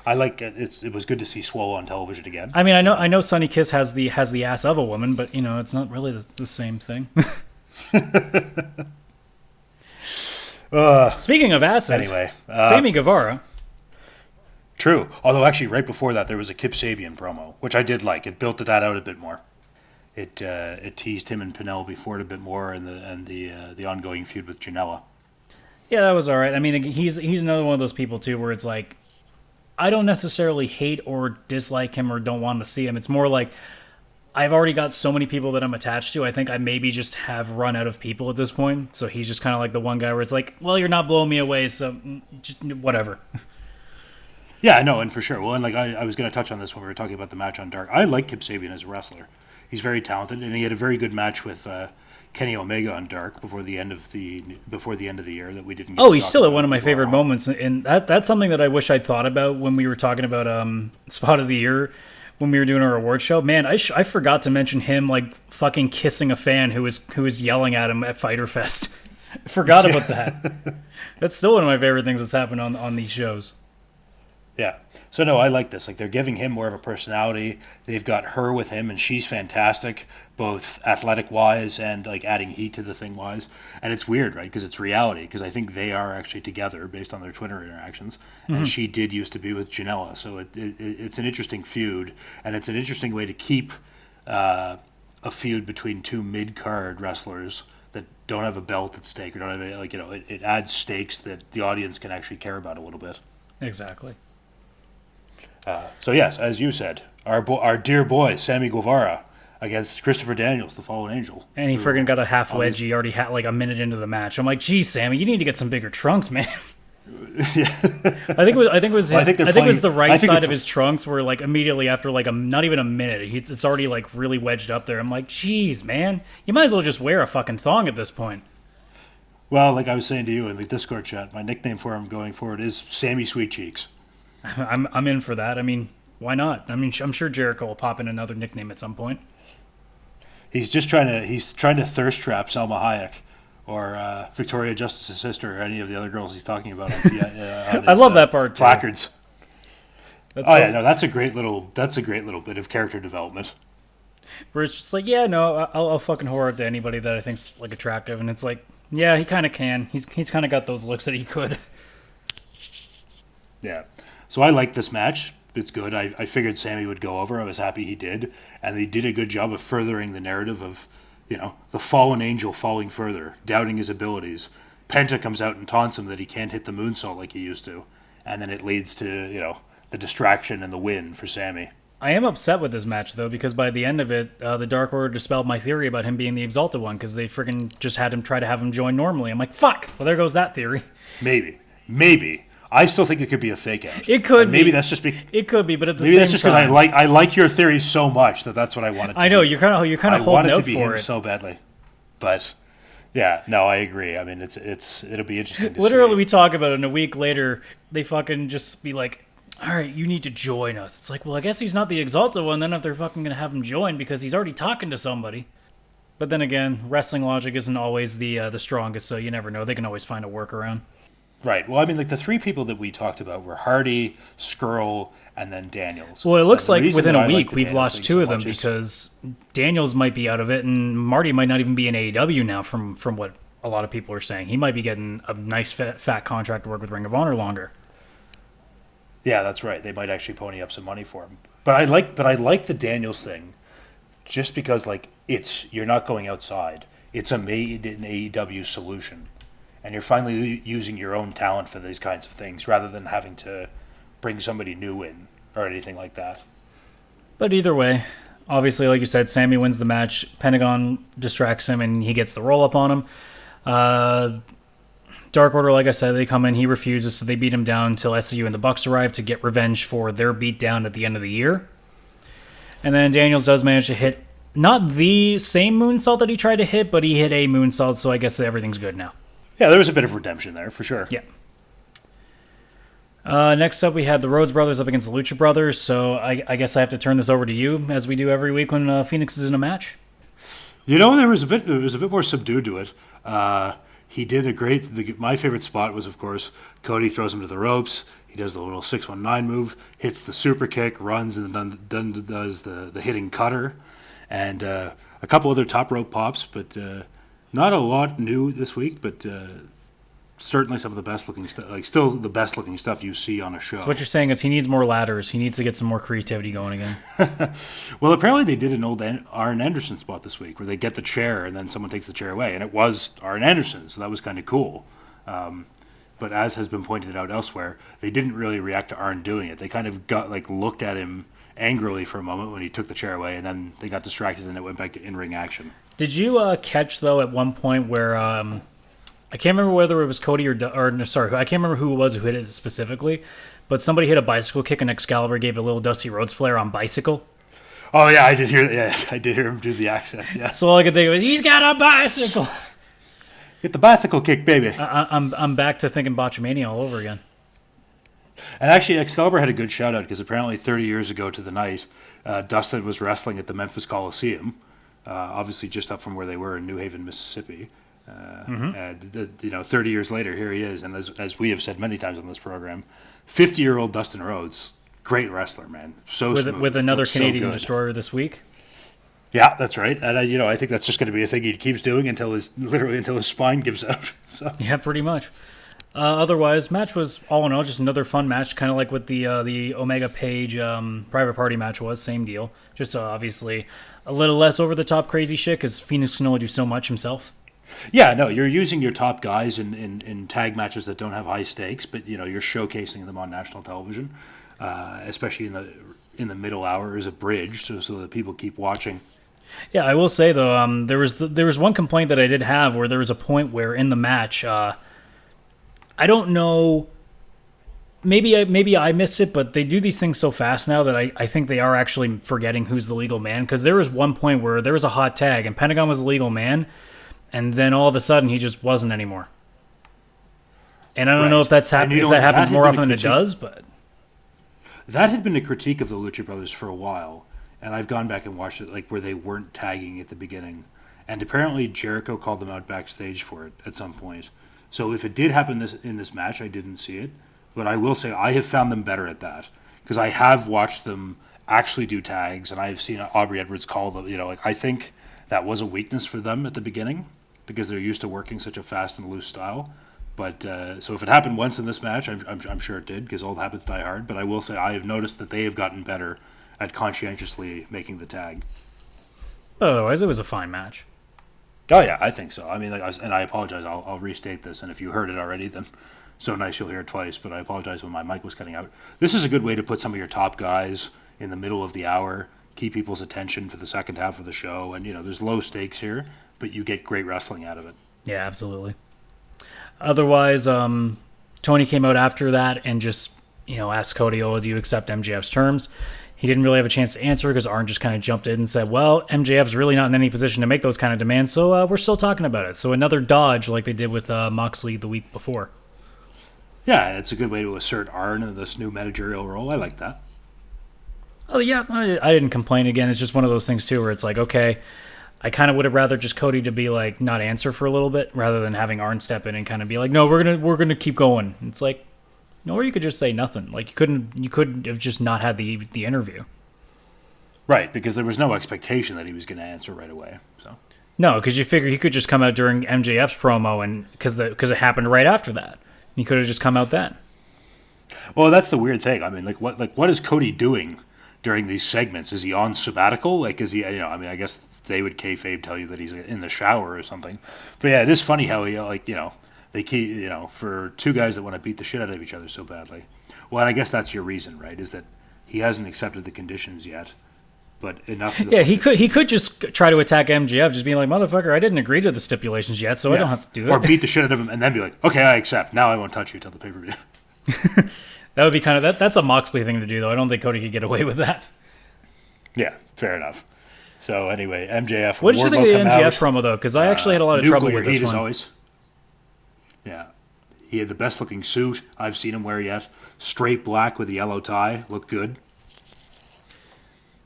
I like it. It was good to see Swole on television again. I mean, I know Sonny Kiss has the ass of a woman, but it's not really the same thing. Speaking of asses, anyway, Sammy Guevara. True. Although actually, right before that, there was a Kip Sabian promo, which I did like. It built that out a bit more. It teased him and Penelope Ford a bit more, and the ongoing feud with Janela. Yeah, that was all right. I mean, he's another one of those people too, where it's like, I don't necessarily hate or dislike him or don't want to see him. It's more like I've already got so many people that I'm attached to. I think I maybe just have run out of people at this point. So he's just kind of like the one guy where it's like, well, you're not blowing me away, so just whatever. Yeah, no, and for sure. Well, and like I was going to touch on this when we were talking about the match on Dark. I like Kip Sabian as a wrestler. He's very talented, and he had a very good match with Kenny Omega on Dark before the end of the year that we didn't. He's still at one of my favorite moments, and that's something that I wish I'd thought about when we were talking about Spot of the Year when we were doing our award show. Man, I forgot to mention him like fucking kissing a fan who was yelling at him at Fyter Fest. I forgot about that. That's still one of my favorite things that's happened on these shows. Yeah. So, no, I like this. Like, they're giving him more of a personality. They've got her with him, and she's fantastic, both athletic-wise and, like, adding heat to the thing-wise. And it's weird, right? Because it's reality, because I think they are actually together based on their Twitter interactions. Mm-hmm. And she did used to be with Janela. So it's an interesting feud, and it's an interesting way to keep a feud between two mid-card wrestlers that don't have a belt at stake or don't have any, it adds stakes that the audience can actually care about a little bit. Exactly. So yes, as you said, our dear boy Sammy Guevara against Christopher Daniels, the Fallen Angel, and he friggin' got a half wedge. He already had like a minute into the match. I'm like, geez, Sammy, you need to get some bigger trunks, man. Yeah. I think it was the right side of his trunks where like immediately after like not even a minute, it's already like really wedged up there. I'm like, geez, man, you might as well just wear a fucking thong at this point. Well, like I was saying to you in the Discord chat, my nickname for him going forward is Sammy Sweet Cheeks. I'm in for that. I mean, why not? I mean, I'm sure Jericho will pop in another nickname at some point. He's trying to thirst trap Salma Hayek or Victoria Justice's sister or any of the other girls he's talking about. On his, I love that part too. Placards. That's a great little bit of character development. Where it's just like, yeah, no, I'll fucking whore up to anybody that I think's like attractive, and it's like, yeah, he kind of can. He's kind of got those looks that he could. Yeah. So I like this match. It's good. I figured Sammy would go over. I was happy he did. And they did a good job of furthering the narrative of, the fallen angel falling further, doubting his abilities. Penta comes out and taunts him that he can't hit the moonsault like he used to. And then it leads to, the distraction and the win for Sammy. I am upset with this match, though, because by the end of it, the Dark Order dispelled my theory about him being the Exalted One, because they freaking just had him try to have him join normally. I'm like, fuck! Well, there goes that theory. Maybe. I still think it could be a fake out. It could be. Maybe that's just it could be, but at the maybe same that's just because I like your theory so much that's what I wanted. I know you're kind of holding out for it. I want it to be him so badly, but yeah, no, I agree. I mean, it'll be interesting. To Literally, see. we talk about it, and a week later, they fucking just be like, "All right, you need to join us." It's like, well, I guess he's not the Exalted One. Then if they're fucking gonna have him join because he's already talking to somebody. But then again, wrestling logic isn't always the strongest, so you never know. They can always find a workaround. Right. Well, I mean, like the three people that we talked about were Hardy, Skrull, and then Daniels. Well, it looks like within a week we've lost two of them because Daniels might be out of it, and Marty might not even be in AEW now from what a lot of people are saying. He might be getting a nice fat contract to work with Ring of Honor longer. Yeah, that's right. They might actually pony up some money for him. But I like the Daniels thing just because like you're not going outside. It's a made in AEW solution, and you're finally using your own talent for these kinds of things rather than having to bring somebody new in or anything like that. But either way, obviously, like you said, Sammy wins the match. Pentagon distracts him, and he gets the roll-up on him. Dark Order, like I said, they come in. He refuses, so they beat him down until SCU and the Bucks arrive to get revenge for their beatdown at the end of the year. And then Daniels does manage to hit not the same moonsault that he tried to hit, but he hit a moonsault, so I guess everything's good now. Yeah, there was a bit of redemption there, for sure. Yeah. Next up, we had the Rhodes Brothers up against the Lucha Brothers, so I guess I have to turn this over to you, as we do every week when Phoenix is in a match. You know, there was a bit more subdued to it. He did my favorite spot was, of course, Cody throws him to the ropes. He does the little 619 move, hits the super kick, runs, and then does the hitting cutter. And a couple other top rope pops, but not a lot new this week, but certainly some of the best looking stuff, like still the best looking stuff you see on a show. So what you're saying is he needs more ladders. He needs to get some more creativity going again. Well, apparently they did an old Arn Anderson spot this week where they get the chair and then someone takes the chair away, and it was Arn Anderson, so that was kind of cool. But as has been pointed out elsewhere, they didn't really react to Arn doing it. They kind of looked at him angrily for a moment when he took the chair away, and then they got distracted and it went back to in-ring action. Did you catch, though, at one point where I can't remember whether it was Cody I can't remember who it was who hit it specifically, but somebody hit a bicycle kick and Excalibur gave a little Dusty Rhodes flair on bicycle. Oh yeah, I did hear him do the accent. Yeah. So all I could think was, he's got a bicycle. Get the bicycle kick, baby. I'm back to thinking Botchamania all over again. And actually, Excalibur had a good shout out because apparently 30 years ago to the night, Dustin was wrestling at the Memphis Coliseum, obviously just up from where they were in New Haven, Mississippi. And 30 years later, here he is, and as we have said many times on this program, 50-year-old Dustin Rhodes, great wrestler, man, so smooth, with another Canadian destroyer this week. Yeah, that's right, and I think that's just going to be a thing he keeps doing until his spine gives out. So. Yeah, pretty much. Otherwise, match was all in all just another fun match, kind of like what the Omega Page Private Party match was. Same deal, just obviously a little less over the top crazy shit because Phoenix can only do so much himself. Yeah, no, you're using your top guys in tag matches that don't have high stakes, but you're showcasing them on national television, especially in the middle hour as a bridge, so that people keep watching. Yeah, I will say though, there was one complaint that I did have where there was a point where in the match, I don't know, maybe I missed it, but they do these things so fast now that I think they are actually forgetting who's the legal man, because there was one point where there was a hot tag and Pentagon was the legal man. And then all of a sudden, he just wasn't anymore. And I don't know if that's if that happens more often than it does, but that had been a critique of the Lucha Brothers for a while, and I've gone back and watched it, like where they weren't tagging at the beginning, and apparently Jericho called them out backstage for it at some point. So if it did happen in this match, I didn't see it, but I will say I have found them better at that because I have watched them actually do tags, and I have seen Aubrey Edwards call them. I think that was a weakness for them at the beginning, because they're used to working such a fast and loose style. But so if it happened once in this match, I'm sure it did, because old habits die hard. But I will say I have noticed that they have gotten better at conscientiously making the tag. But otherwise, it was a fine match. Oh yeah, I think so. I mean, and I apologize. I'll restate this, and if you heard it already, then so nice you'll hear it twice. But I apologize when my mic was cutting out. This is a good way to put some of your top guys in the middle of the hour, keep people's attention for the second half of the show, and there's low stakes here, but you get great wrestling out of it. Yeah, absolutely. Otherwise, Tony came out after that and just, asked Cody, do you accept MJF's terms? He didn't really have a chance to answer because Arn just kind of jumped in and said, well, MJF's really not in any position to make those kind of demands, so we're still talking about it. So another dodge like they did with Moxley the week before. Yeah, it's a good way to assert Arn in this new managerial role. I like that. Oh, yeah, I didn't complain again. It's just one of those things, too, where it's like, okay, I kind of would have rather just Cody to be like not answer for a little bit rather than having Arn step in and kind of be like, no, we're gonna keep going. It's like, no, or you could just say nothing. Like you couldn't have just not had the interview. Right, because there was no expectation that he was going to answer right away. So no, because you figure he could just come out during MJF's promo, and because it happened right after that, he could have just come out then. Well, that's the weird thing. I mean, what is Cody doing during these segments? Is he on sabbatical? Like, is he, I mean, I guess they would kayfabe tell you that he's in the shower or something. But yeah, it is funny how he, they keep, for two guys that want to beat the shit out of each other so badly. Well, and I guess that's your reason, right? Is that he hasn't accepted the conditions yet, but enough. Yeah, he could just try to attack MJF, just being like, motherfucker, I didn't agree to the stipulations yet, so I don't have to do it. Or beat the shit out of him and then be like, okay, I accept. Now I won't touch you till the pay-per-view. That would be kind of that's a Moxley thing to do, though. I don't think Cody could get away with that. Yeah, fair enough. So anyway, MJF. What did you think of the MJF promo, though? Because I actually had a lot of trouble with this heat one. As always. Yeah, he had the best looking suit I've seen him wear yet. Straight black with a yellow tie, looked good.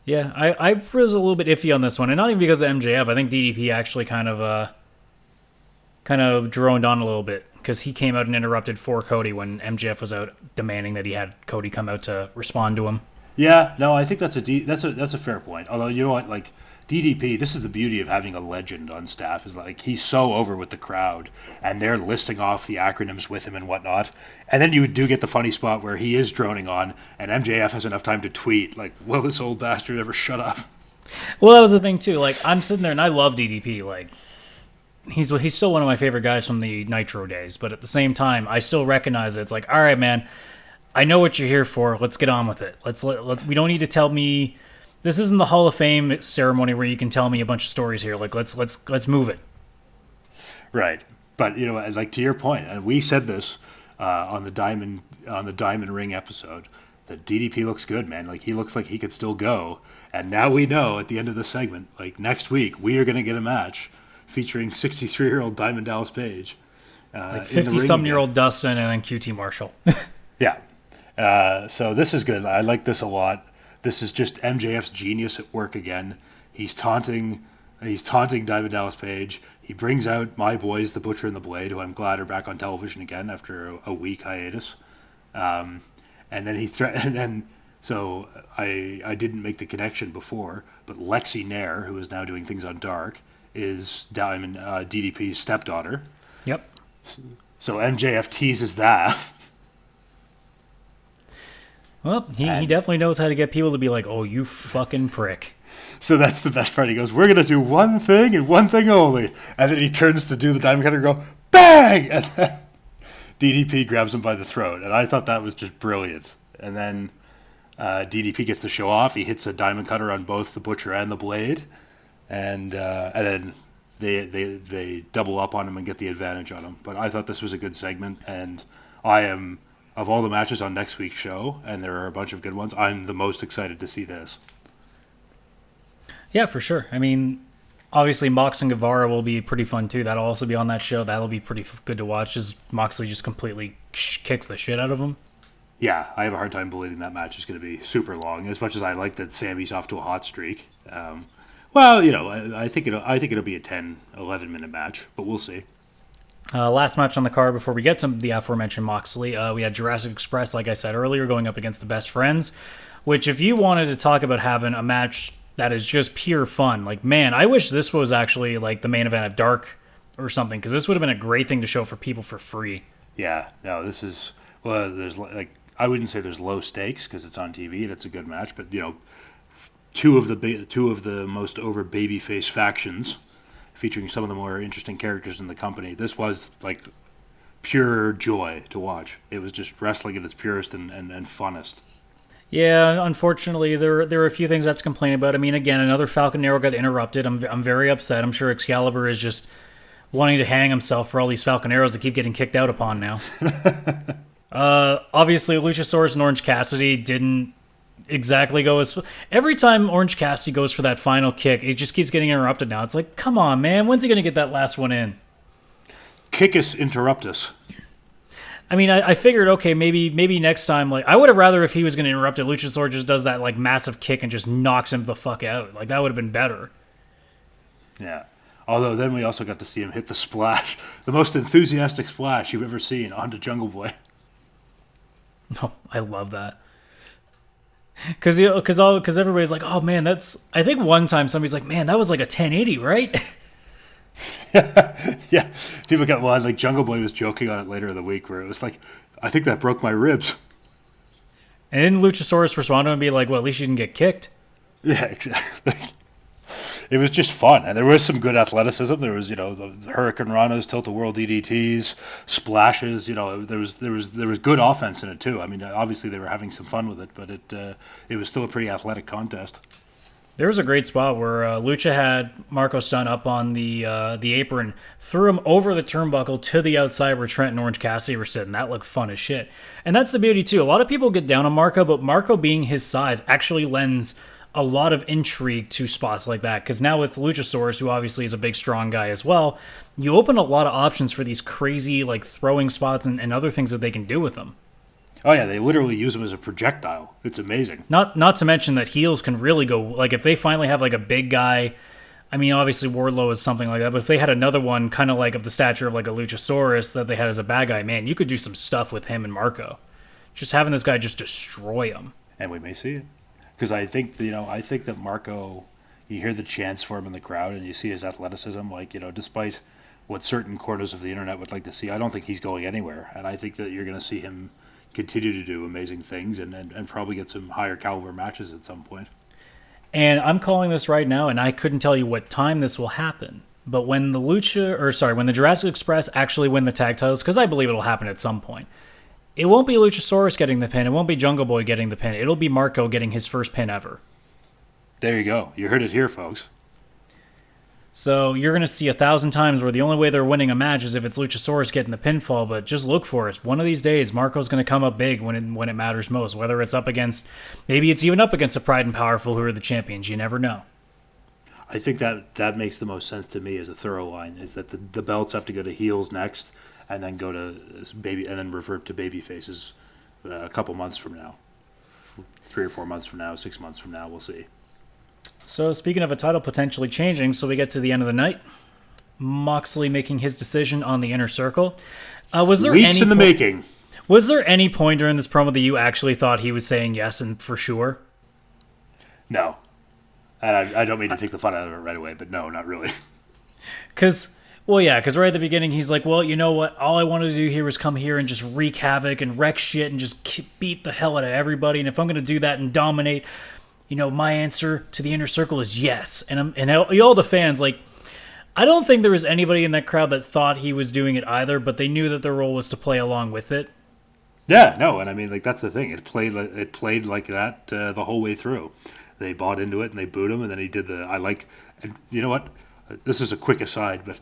Yeah, I was a little bit iffy on this one, and not even because of MJF. I think DDP actually kind of droned on a little bit because he came out and interrupted for Cody when MJF was out demanding that he had Cody come out to respond to him. Yeah, no, I think that's a fair point. Although, you know what, like, DDP, this is the beauty of having a legend on staff, is like he's so over with the crowd and they're listing off the acronyms with him and whatnot. And then you do get the funny spot where he is droning on and MJF has enough time to tweet, like, will this old bastard ever shut up? Well, that was the thing too. Like, I'm sitting there and I love DDP. Like, he's still one of my favorite guys from the Nitro days, but at the same time, I still recognize that it's like, all right, man, I know what you're here for. Let's get on with it. Let's we don't need to tell me. This isn't the Hall of Fame ceremony where you can tell me a bunch of stories here. Like, let's move it. Right, but like to your point, and we said this on the Diamond Ring episode, that DDP looks good, man. Like, he looks like he could still go. And now we know at the end of the segment, like next week, we are going to get a match featuring 63-year-old Diamond Dallas Page, like 50-something-year-old Dustin, and then QT Marshall. Yeah. So this is good. I like this a lot. This is just MJF's genius at work again. He's taunting Diamond Dallas Page. He brings out my boys, the Butcher and the Blade, who I'm glad are back on television again after a week hiatus. And then so I didn't make the connection before, but Lexi Nair, who is now doing things on Dark, is DDP's stepdaughter. Yep. So MJF teases that. Well, he definitely knows how to get people to be like, oh, you fucking prick. So that's the best part. He goes, we're going to do one thing and one thing only. And then he turns to do the Diamond Cutter and go, bang! And then DDP grabs him by the throat. And I thought that was just brilliant. And then DDP gets to show off. He hits a Diamond Cutter on both the Butcher and the Blade. And then they double up on him and get the advantage on him. But I thought this was a good segment. And I am... Of all the matches on next week's show, and there are a bunch of good ones, I'm the most excited to see this. Yeah, for sure. I mean, obviously Mox and Guevara will be pretty fun too. That'll also be on that show. That'll be pretty good to watch as Moxley just completely kicks the shit out of him. Yeah, I have a hard time believing that match is going to be super long, as much as I like that Sammy's off to a hot streak. I think it'll be a 10, 11-minute match, but we'll see. Last match on the card before we get to the aforementioned Moxley, we had Jurassic Express, like I said earlier, going up against the Best Friends, which if you wanted to talk about having a match that is just pure fun, like, man, I wish this was actually like the main event of Dark or something, because this would have been a great thing to show for people for free. Yeah, no, this is, well, there's like, I wouldn't say there's low stakes because it's on TV and it's a good match, but, two of the most over babyface factions, featuring some of the more interesting characters in the company. This was like pure joy to watch. It was just wrestling at its purest and funnest. Yeah, unfortunately, there are a few things I have to complain about. I mean, again, another Falcon Arrow got interrupted. I'm very upset. I'm sure Excalibur is just wanting to hang himself for all these Falcon Arrows that keep getting kicked out upon now. Obviously, Luchasaurus and Orange Cassidy didn't exactly go as... Every time Orange Cassidy goes for that final kick, it just keeps getting interrupted now. It's like, come on, man. When's he going to get that last one in? Kick us, interrupt us. I mean, I figured, okay, maybe next time, like, I would have rather if he was going to interrupt it, Luchasaurus just does that, like, massive kick and just knocks him the fuck out. Like, that would have been better. Yeah. Although then we also got to see him hit the splash. The most enthusiastic splash you've ever seen onto Jungle Boy. Oh, I love that. Because everybody's like, oh man, that's... I think one time somebody's like, man, that was like a 1080, right? Yeah. People got, well, like Jungle Boy was joking on it later in the week where it was like, I think that broke my ribs. And didn't Luchasaurus respond to him and be like, well, at least you didn't get kicked? Yeah, exactly. It was just fun, and there was some good athleticism. There was, the Hurricane Ranas, tilt-a-whirl DDTs, splashes. There was good offense in it too. I mean, obviously they were having some fun with it, but it was still a pretty athletic contest. There was a great spot where Lucha had Marco Stunt up on the apron, threw him over the turnbuckle to the outside where Trent and Orange Cassidy were sitting. That looked fun as shit. And that's the beauty too. A lot of people get down on Marco, but Marco being his size actually lends a lot of intrigue to spots like that, because now with Luchasaurus, who obviously is a big strong guy as well, you open a lot of options for these crazy like throwing spots and other things that they can do with them. Oh yeah, they literally use them as a projectile. It's amazing. Not to mention that heels can really go, like if they finally have like a big guy, I mean obviously Wardlow is something like that, but if they had another one kind of like of the stature of like a Luchasaurus that they had as a bad guy, man, you could do some stuff with him and Marco. Just having this guy just destroy him. And we may see it. Because I think that Marco, you hear the chants for him in the crowd, and you see his athleticism. Like, despite what certain corners of the internet would like to see, I don't think he's going anywhere. And I think that you're going to see him continue to do amazing things and probably get some higher caliber matches at some point. And I'm calling this right now, and I couldn't tell you what time this will happen. But when when the Jurassic Express actually win the tag titles, because I believe it'll happen at some point, it won't be Luchasaurus getting the pin. It won't be Jungle Boy getting the pin. It'll be Marco getting his first pin ever. There you go. You heard it here, folks. So you're going to see 1,000 times where the only way they're winning a match is if it's Luchasaurus getting the pinfall, but just look for it. One of these days, Marco's going to come up big when it matters most, whether it's up against, maybe it's even up against the Pride and Powerful who are the champions. You never know. I think that makes the most sense to me as a thorough line, is that the belts have to go to heels next, and then go to baby, and then revert to baby faces a couple months from now, 3 or 4 months from now, 6 months from now, we'll see. So speaking of a title potentially changing, so we get to the end of the night, Moxley making his decision on the Inner Circle. Was there Weeks in the making. Was there any point during this promo that you actually thought he was saying yes and for sure? No, and I don't mean to take the fun out of it right away, but no, not really. Because right at the beginning, he's like, well, you know what? All I wanted to do here was come here and just wreak havoc and wreck shit and just beat the hell out of everybody. And if I'm going to do that and dominate, my answer to the Inner Circle is yes. And all the fans, like, I don't think there was anybody in that crowd that thought he was doing it either, but they knew that their role was to play along with it. Yeah, no, and I mean, like, that's the thing. It played like that the whole way through. They bought into it and they booed him, and then he did and you know what? This is a quick aside, but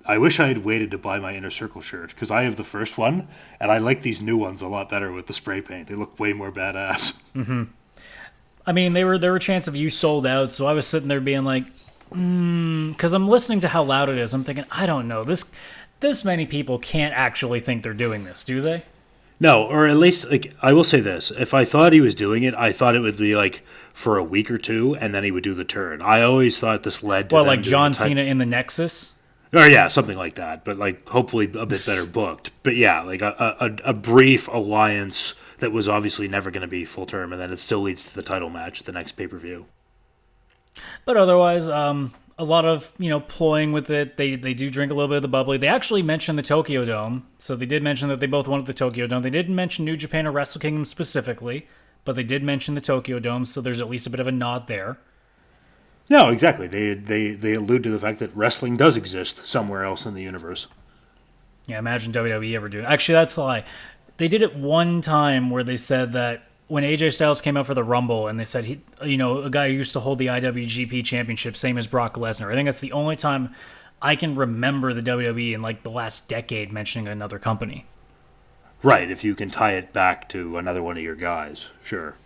I wish I had waited to buy my Inner Circle shirt, because I have the first one, and I like these new ones a lot better with the spray paint. They look way more badass. Mm-hmm. I mean, there were a chance of you sold out, so I was sitting there being like, because I'm listening to how loud it is. I'm thinking, I don't know, this many people can't actually think they're doing this, do they? No, or at least, like, I will say this. If I thought he was doing it, I thought it would be, like, for a week or two, and then he would do the turn. I always thought this led to well, like John Cena in the Nexus? Or, yeah, something like that. But, like, hopefully a bit better booked. But, yeah, like, a brief alliance that was obviously never going to be full term, and then it still leads to the title match at the next pay-per-view. But otherwise, a lot of, ploying with it. They do drink a little bit of the bubbly. They actually mentioned the Tokyo Dome. So they did mention that they both wanted the Tokyo Dome. They didn't mention New Japan or Wrestle Kingdom specifically, but they did mention the Tokyo Dome, so there's at least a bit of a nod there. No, exactly. They allude to the fact that wrestling does exist somewhere else in the universe. Yeah, imagine WWE ever do it. Actually, that's a lie. They did it one time where they said that when AJ Styles came out for the Rumble, and they said a guy who used to hold the IWGP Championship, same as Brock Lesnar. I think that's the only time I can remember the WWE in like the last decade mentioning another company. Right, if you can tie it back to another one of your guys, sure.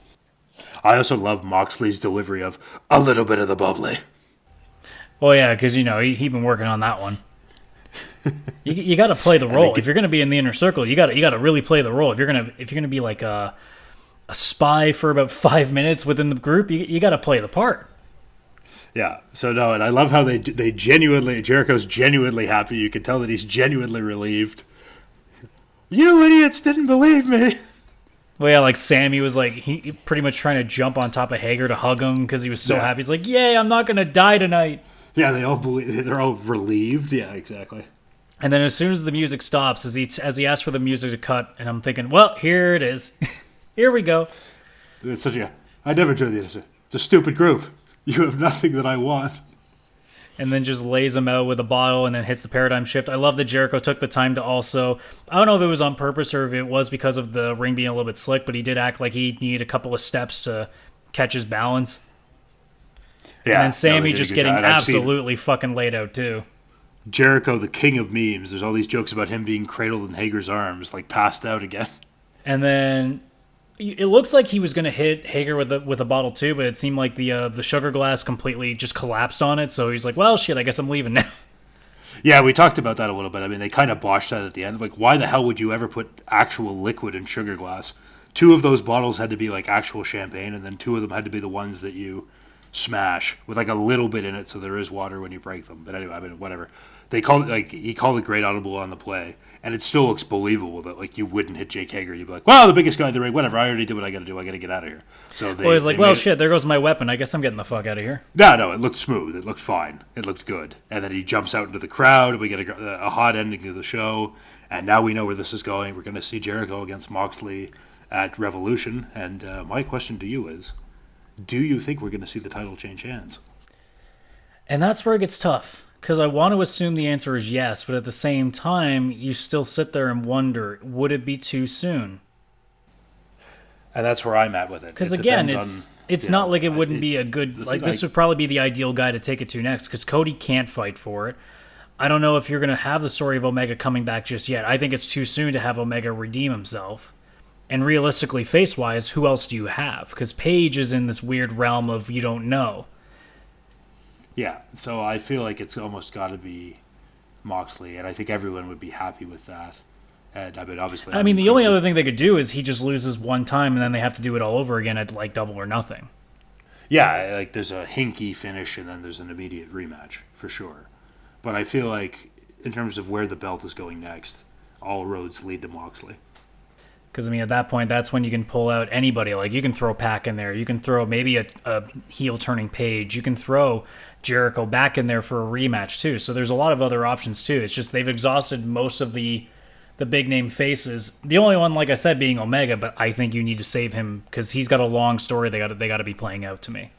I also love Moxley's delivery of a little bit of the bubbly. Well, yeah, because he'd been working on that one. You got to play the role. If you're going to be in the Inner Circle, you got to really play the role. If you're going to be like a spy for about 5 minutes within the group, you got to play the part. Yeah. So no, and I love how they genuinely, Jericho's genuinely happy. You can tell that he's genuinely relieved. You idiots didn't believe me. Well, yeah, like Sammy was like he pretty much trying to jump on top of Hager to hug him because he was so happy. He's like, "Yay, I'm not gonna die tonight." Yeah, they're all relieved. Yeah, exactly. And then as soon as the music stops, as he asked for the music to cut, and I'm thinking, well, here it is. Here we go. It's I never joined the industry. It's a stupid group. You have nothing that I want. And then just lays him out with a bottle and then hits the paradigm shift. I love that Jericho took the time to also, I don't know if it was on purpose or if it was because of the ring being a little bit slick, but he did act like he needed a couple of steps to catch his balance. Yeah, and then Sammy just getting absolutely fucking laid out too. Jericho, the king of memes. There's all these jokes about him being cradled in Hager's arms, like passed out again. And then it looks like he was going to hit Hager with a bottle too, but it seemed like the sugar glass completely just collapsed on it. So he's like, well, shit, I guess I'm leaving now. Yeah, we talked about that a little bit. I mean, they kind of botched that at the end. Like, why the hell would you ever put actual liquid in sugar glass? 2 of those bottles had to be like actual champagne, and then 2 of them had to be the ones that you smash with like a little bit in it, so there is water when you break them. But anyway, I mean, whatever. They called it, like, he called it great audible on the play, and it still looks believable that like you wouldn't hit Jake Hager. You'd be like, well, the biggest guy in the ring, whatever. I already did what I got to do. I got to get out of here. So they. Well, he's like, well, shit, there goes my weapon. I guess I'm getting the fuck out of here. No, it looked smooth. It looked fine. It looked good. And then he jumps out into the crowd. We get a hot ending to the show, and now we know where this is going. We're going to see Jericho against Moxley at Revolution. And my question to you is, do you think we're going to see the title change hands? And that's where it gets tough, because I want to assume the answer is yes, but at the same time, you still sit there and wonder, would it be too soon? And that's where I'm at with it. Because again, it's not like it wouldn't be a good, like, this would probably be the ideal guy to take it to next, because Cody can't fight for it. I don't know if you're going to have the story of Omega coming back just yet. I think it's too soon to have Omega redeem himself. And realistically, face-wise, who else do you have? Because Paige is in this weird realm of you don't know. Yeah, so I feel like it's almost got to be Moxley, and I think everyone would be happy with that. And I mean, obviously, the only other thing they could do is he just loses one time, and then they have to do it all over again at like Double or Nothing. Yeah, like there's a hinky finish, and then there's an immediate rematch for sure. But I feel like in terms of where the belt is going next, all roads lead to Moxley. Because, I mean, at that point, that's when you can pull out anybody. Like, you can throw Pac in there. You can throw maybe a heel-turning Page. You can throw Jericho back in there for a rematch, too. So there's a lot of other options, too. It's just they've exhausted most of the big-name faces. The only one, like I said, being Omega, but I think you need to save him because he's got a long story they got to be playing out to me.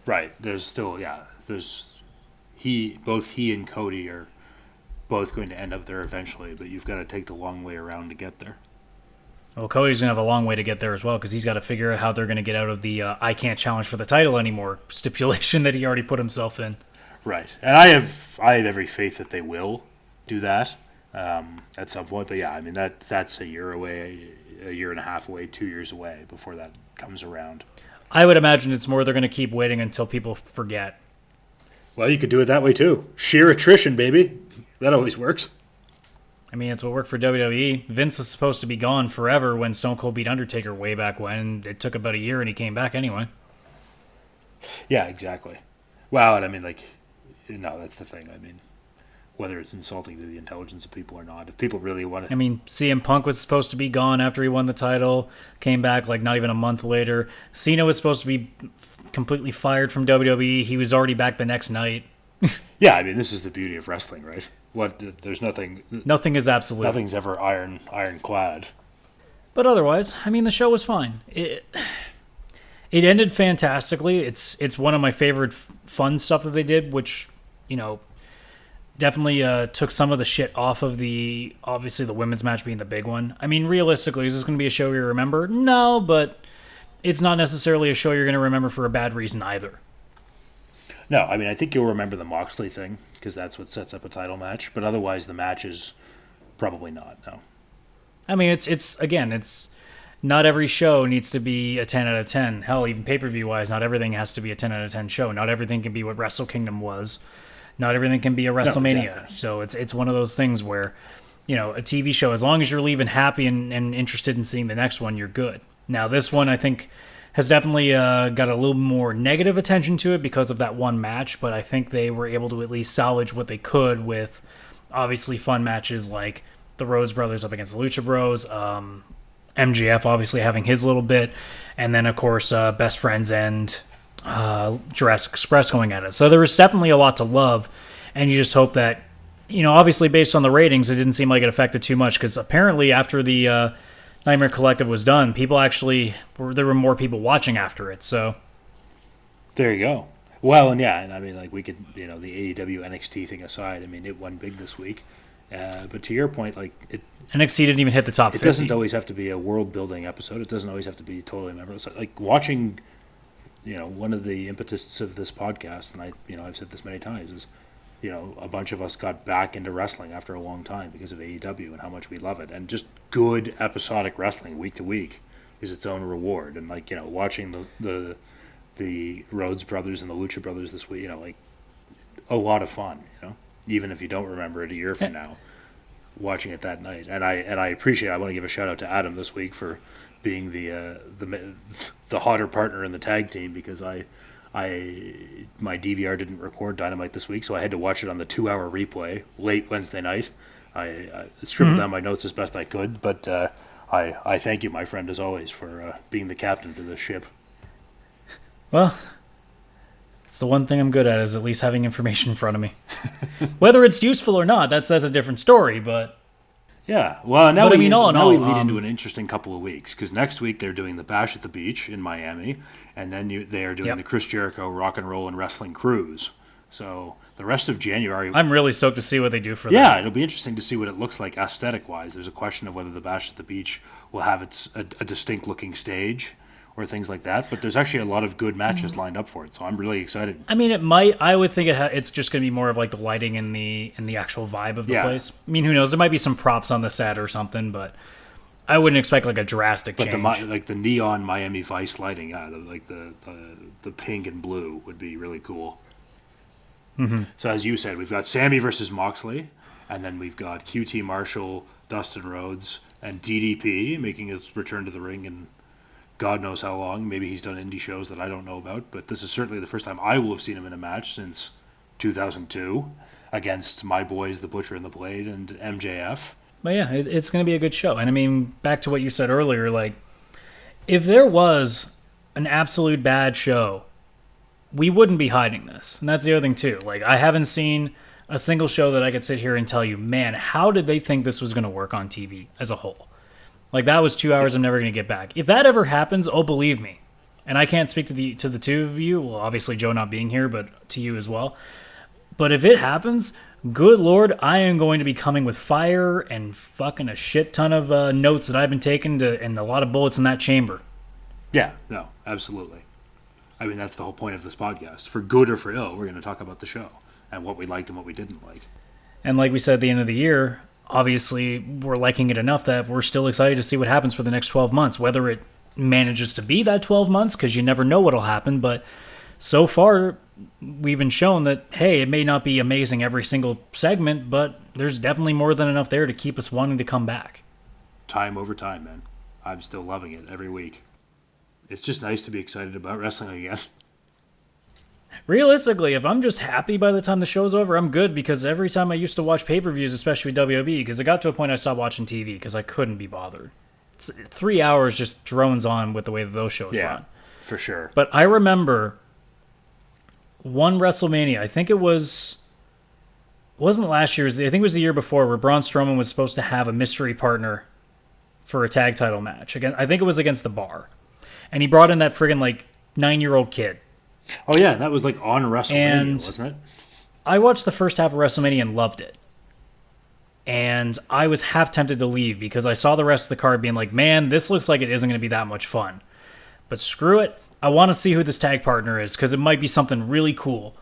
Right. There's still, both he and Cody are both going to end up there eventually, but you've got to take the long way around to get there. Well, Cody's going to have a long way to get there as well because he's got to figure out how they're going to get out of the I can't challenge for the title anymore stipulation that he already put himself in. Right. And I have every faith that they will do that at some point. But, yeah, I mean, that's a year away, a year and a half away, 2 years away before that comes around. I would imagine it's more they're going to keep waiting until people forget. Well, you could do it that way, too. Sheer attrition, baby. That always works. I mean, it's what worked for WWE. Vince was supposed to be gone forever when Stone Cold beat Undertaker way back when. It took about a year and he came back anyway. Yeah, exactly. Well, and I mean, like, no, that's the thing. I mean, whether it's insulting to the intelligence of people or not, if people really want to... I mean, CM Punk was supposed to be gone after he won the title, came back like not even a month later. Cena was supposed to be completely fired from WWE. He was already back the next night. Yeah, I mean, this is the beauty of wrestling, right? There's nothing... Nothing is absolute. Nothing's ever ironclad. But otherwise, I mean, the show was fine. It ended fantastically. It's one of my favorite fun stuff that they did, which, you know, definitely took some of the shit off of obviously the women's match being the big one. I mean, realistically, is this going to be a show you remember? No, but it's not necessarily a show you're going to remember for a bad reason either. No, I mean, I think you'll remember the Moxley thing, because that's what sets up a title match. But otherwise, the match is probably not, no. I mean, it's not every show needs to be a 10 out of 10. Hell, even pay-per-view wise, not everything has to be a 10 out of 10 show. Not everything can be what Wrestle Kingdom was. Not everything can be a WrestleMania. No, exactly. So it's one of those things where, you know, a TV show, as long as you're leaving happy and interested in seeing the next one, you're good. Now, this one, I think, has definitely got a little more negative attention to it because of that one match, but I think they were able to at least salvage what they could with obviously fun matches like the Rhodes Brothers up against the Lucha Bros, MJF obviously having his little bit, and then, of course, Best Friends and Jurassic Express going at it. So there was definitely a lot to love, and you just hope that, you know, obviously based on the ratings, it didn't seem like it affected too much, because apparently after the Nightmare Collective was done, there were more people watching after it. So there you go. Well, and I mean, like, we could, the AEW NXT thing aside, I mean, it won big this week. But to your point, like, NXT didn't even hit the top 50. It doesn't always have to be a world-building episode. It doesn't always have to be totally memorable. Like, watching, one of the impetuses of this podcast, and I've said this many times, is, a bunch of us got back into wrestling after a long time because of AEW and how much we love it. And just good episodic wrestling week to week is its own reward. And, like, watching the Rhodes Brothers and the Lucha Brothers this week, like, a lot of fun, even if you don't remember it a year from now, watching it that night. And I appreciate it. I want to give a shout out to Adam this week for being the hotter partner in the tag team, because my DVR didn't record Dynamite this week, so I had to watch it on the 2-hour replay late Wednesday night. I scribbled down my notes as best I could, but I thank you, my friend, as always, for being the captain to this ship. Well, it's the one thing I'm good at, is at least having information in front of me. Whether it's useful or not, that's a different story, but... Yeah, well, now we lead into an an interesting couple of weeks, because next week they're doing the Bash at the Beach in Miami, and then they are doing the Chris Jericho Rock and Roll and Wrestling Cruise. So the rest of January... I'm really stoked to see what they do for that. Yeah, it'll be interesting to see what it looks like aesthetic-wise. There's a question of whether the Bash at the Beach will have a distinct-looking stage or things like that, but there's actually a lot of good matches lined up for it, so I'm really excited. I mean, it might. I would think it's just going to be more of like the lighting and the actual vibe of the place. I mean, who knows? There might be some props on the set or something, but I wouldn't expect like a drastic change. But the neon Miami Vice lighting, like the pink and blue would be really cool. Mm-hmm. So as you said, we've got Sammy versus Moxley, and then we've got QT Marshall, Dustin Rhodes, and DDP making his return to the ring in God knows how long. Maybe he's done indie shows that I don't know about, but this is certainly the first time I will have seen him in a match since 2002 against my boys, the Butcher and the Blade, and MJF. But yeah, it's going to be a good show. And I mean, back to what you said earlier, like, if there was an absolute bad show, we wouldn't be hiding this. And that's the other thing, too. Like, I haven't seen a single show that I could sit here and tell you, man, how did they think this was going to work on TV as a whole? Like, that was 2 hours I'm never going to get back. If that ever happens, oh, believe me. And I can't speak to the two of you. Well, obviously Joe not being here, but to you as well. But if it happens, good Lord, I am going to be coming with fire and fucking a shit ton of notes that I've been taking and a lot of bullets in that chamber. Yeah, no, absolutely. I mean, that's the whole point of this podcast. For good or for ill, we're going to talk about the show and what we liked and what we didn't like. And like we said at the end of the year, obviously, we're liking it enough that we're still excited to see what happens for the next 12 months, whether it manages to be that 12 months, because you never know what'll happen. But so far, we've been shown that, hey, it may not be amazing every single segment, but there's definitely more than enough there to keep us wanting to come back. Time over time, man. I'm still loving it every week. It's just nice to be excited about wrestling again. Realistically, if I'm just happy by the time the show's over, I'm good, because every time I used to watch pay-per-views, especially WWE, because it got to a point I stopped watching TV because I couldn't be bothered. 3 hours just drones on with the way that those shows run. For sure. But I remember one WrestleMania, I think it wasn't last year's, I think it was the year before, where Braun Strowman was supposed to have a mystery partner for a tag title match. Again, I think it was against The Bar. And he brought in that friggin' like 9-year-old kid. Oh, yeah, that was like on WrestleMania, wasn't it? I watched the first half of WrestleMania and loved it. And I was half tempted to leave because I saw the rest of the card being like, man, this looks like it isn't going to be that much fun. But screw it. I want to see who this tag partner is because it might be something really cool.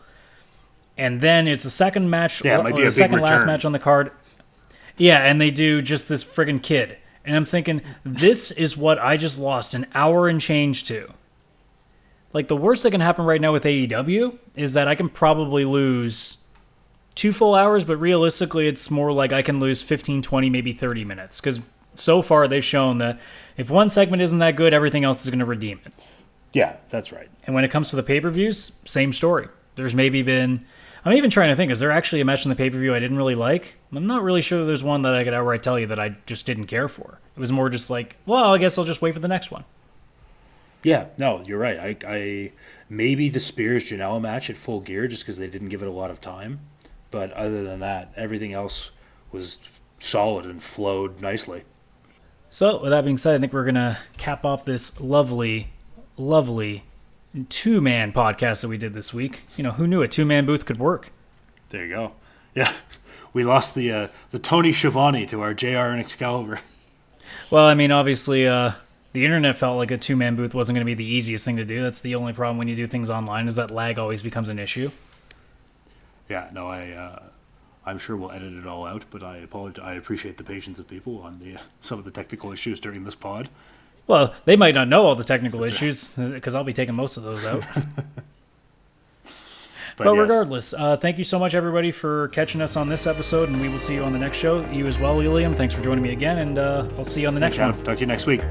And then it's the second match, it might be a second big last return. match on the card. Yeah, and they do just this friggin' kid. And I'm thinking, this is what I just lost an hour and change to. Like, the worst that can happen right now with AEW is that I can probably lose 2 full hours, but realistically, it's more like I can lose 15, 20, maybe 30 minutes. Because so far, they've shown that if one segment isn't that good, everything else is going to redeem it. Yeah, that's right. And when it comes to the pay-per-views, same story. There's maybe been... I'm even trying to think, is there actually a match in the pay-per-view I didn't really like? I'm not really sure there's one that I could outright tell you that I just didn't care for. It was more just like, well, I guess I'll just wait for the next one. Yeah, no, you're right. I maybe the Spears Janela match at Full Gear just because they didn't give it a lot of time. But other than that, everything else was solid and flowed nicely. So, with that being said, I think we're going to cap off this lovely, lovely two-man podcast that we did this week. You know, who knew a two-man booth could work? There you go. Yeah, we lost the Tony Schiavone to our JR and Excalibur. Well, I mean, obviously, the internet felt like a two-man booth wasn't going to be the easiest thing to do. That's the only problem when you do things online, is that lag always becomes an issue. Yeah, no, I'm sure we'll edit it all out, but I apologize. I appreciate the patience of people on some of the technical issues during this pod. Well, they might not know all the technical issues, because I'll be taking most of those out. But yes. Regardless, thank you so much, everybody, for catching us on this episode, and we will see you on the next show. You as well, William. Thanks for joining me again, and I'll see you on the next one. Talk to you next week.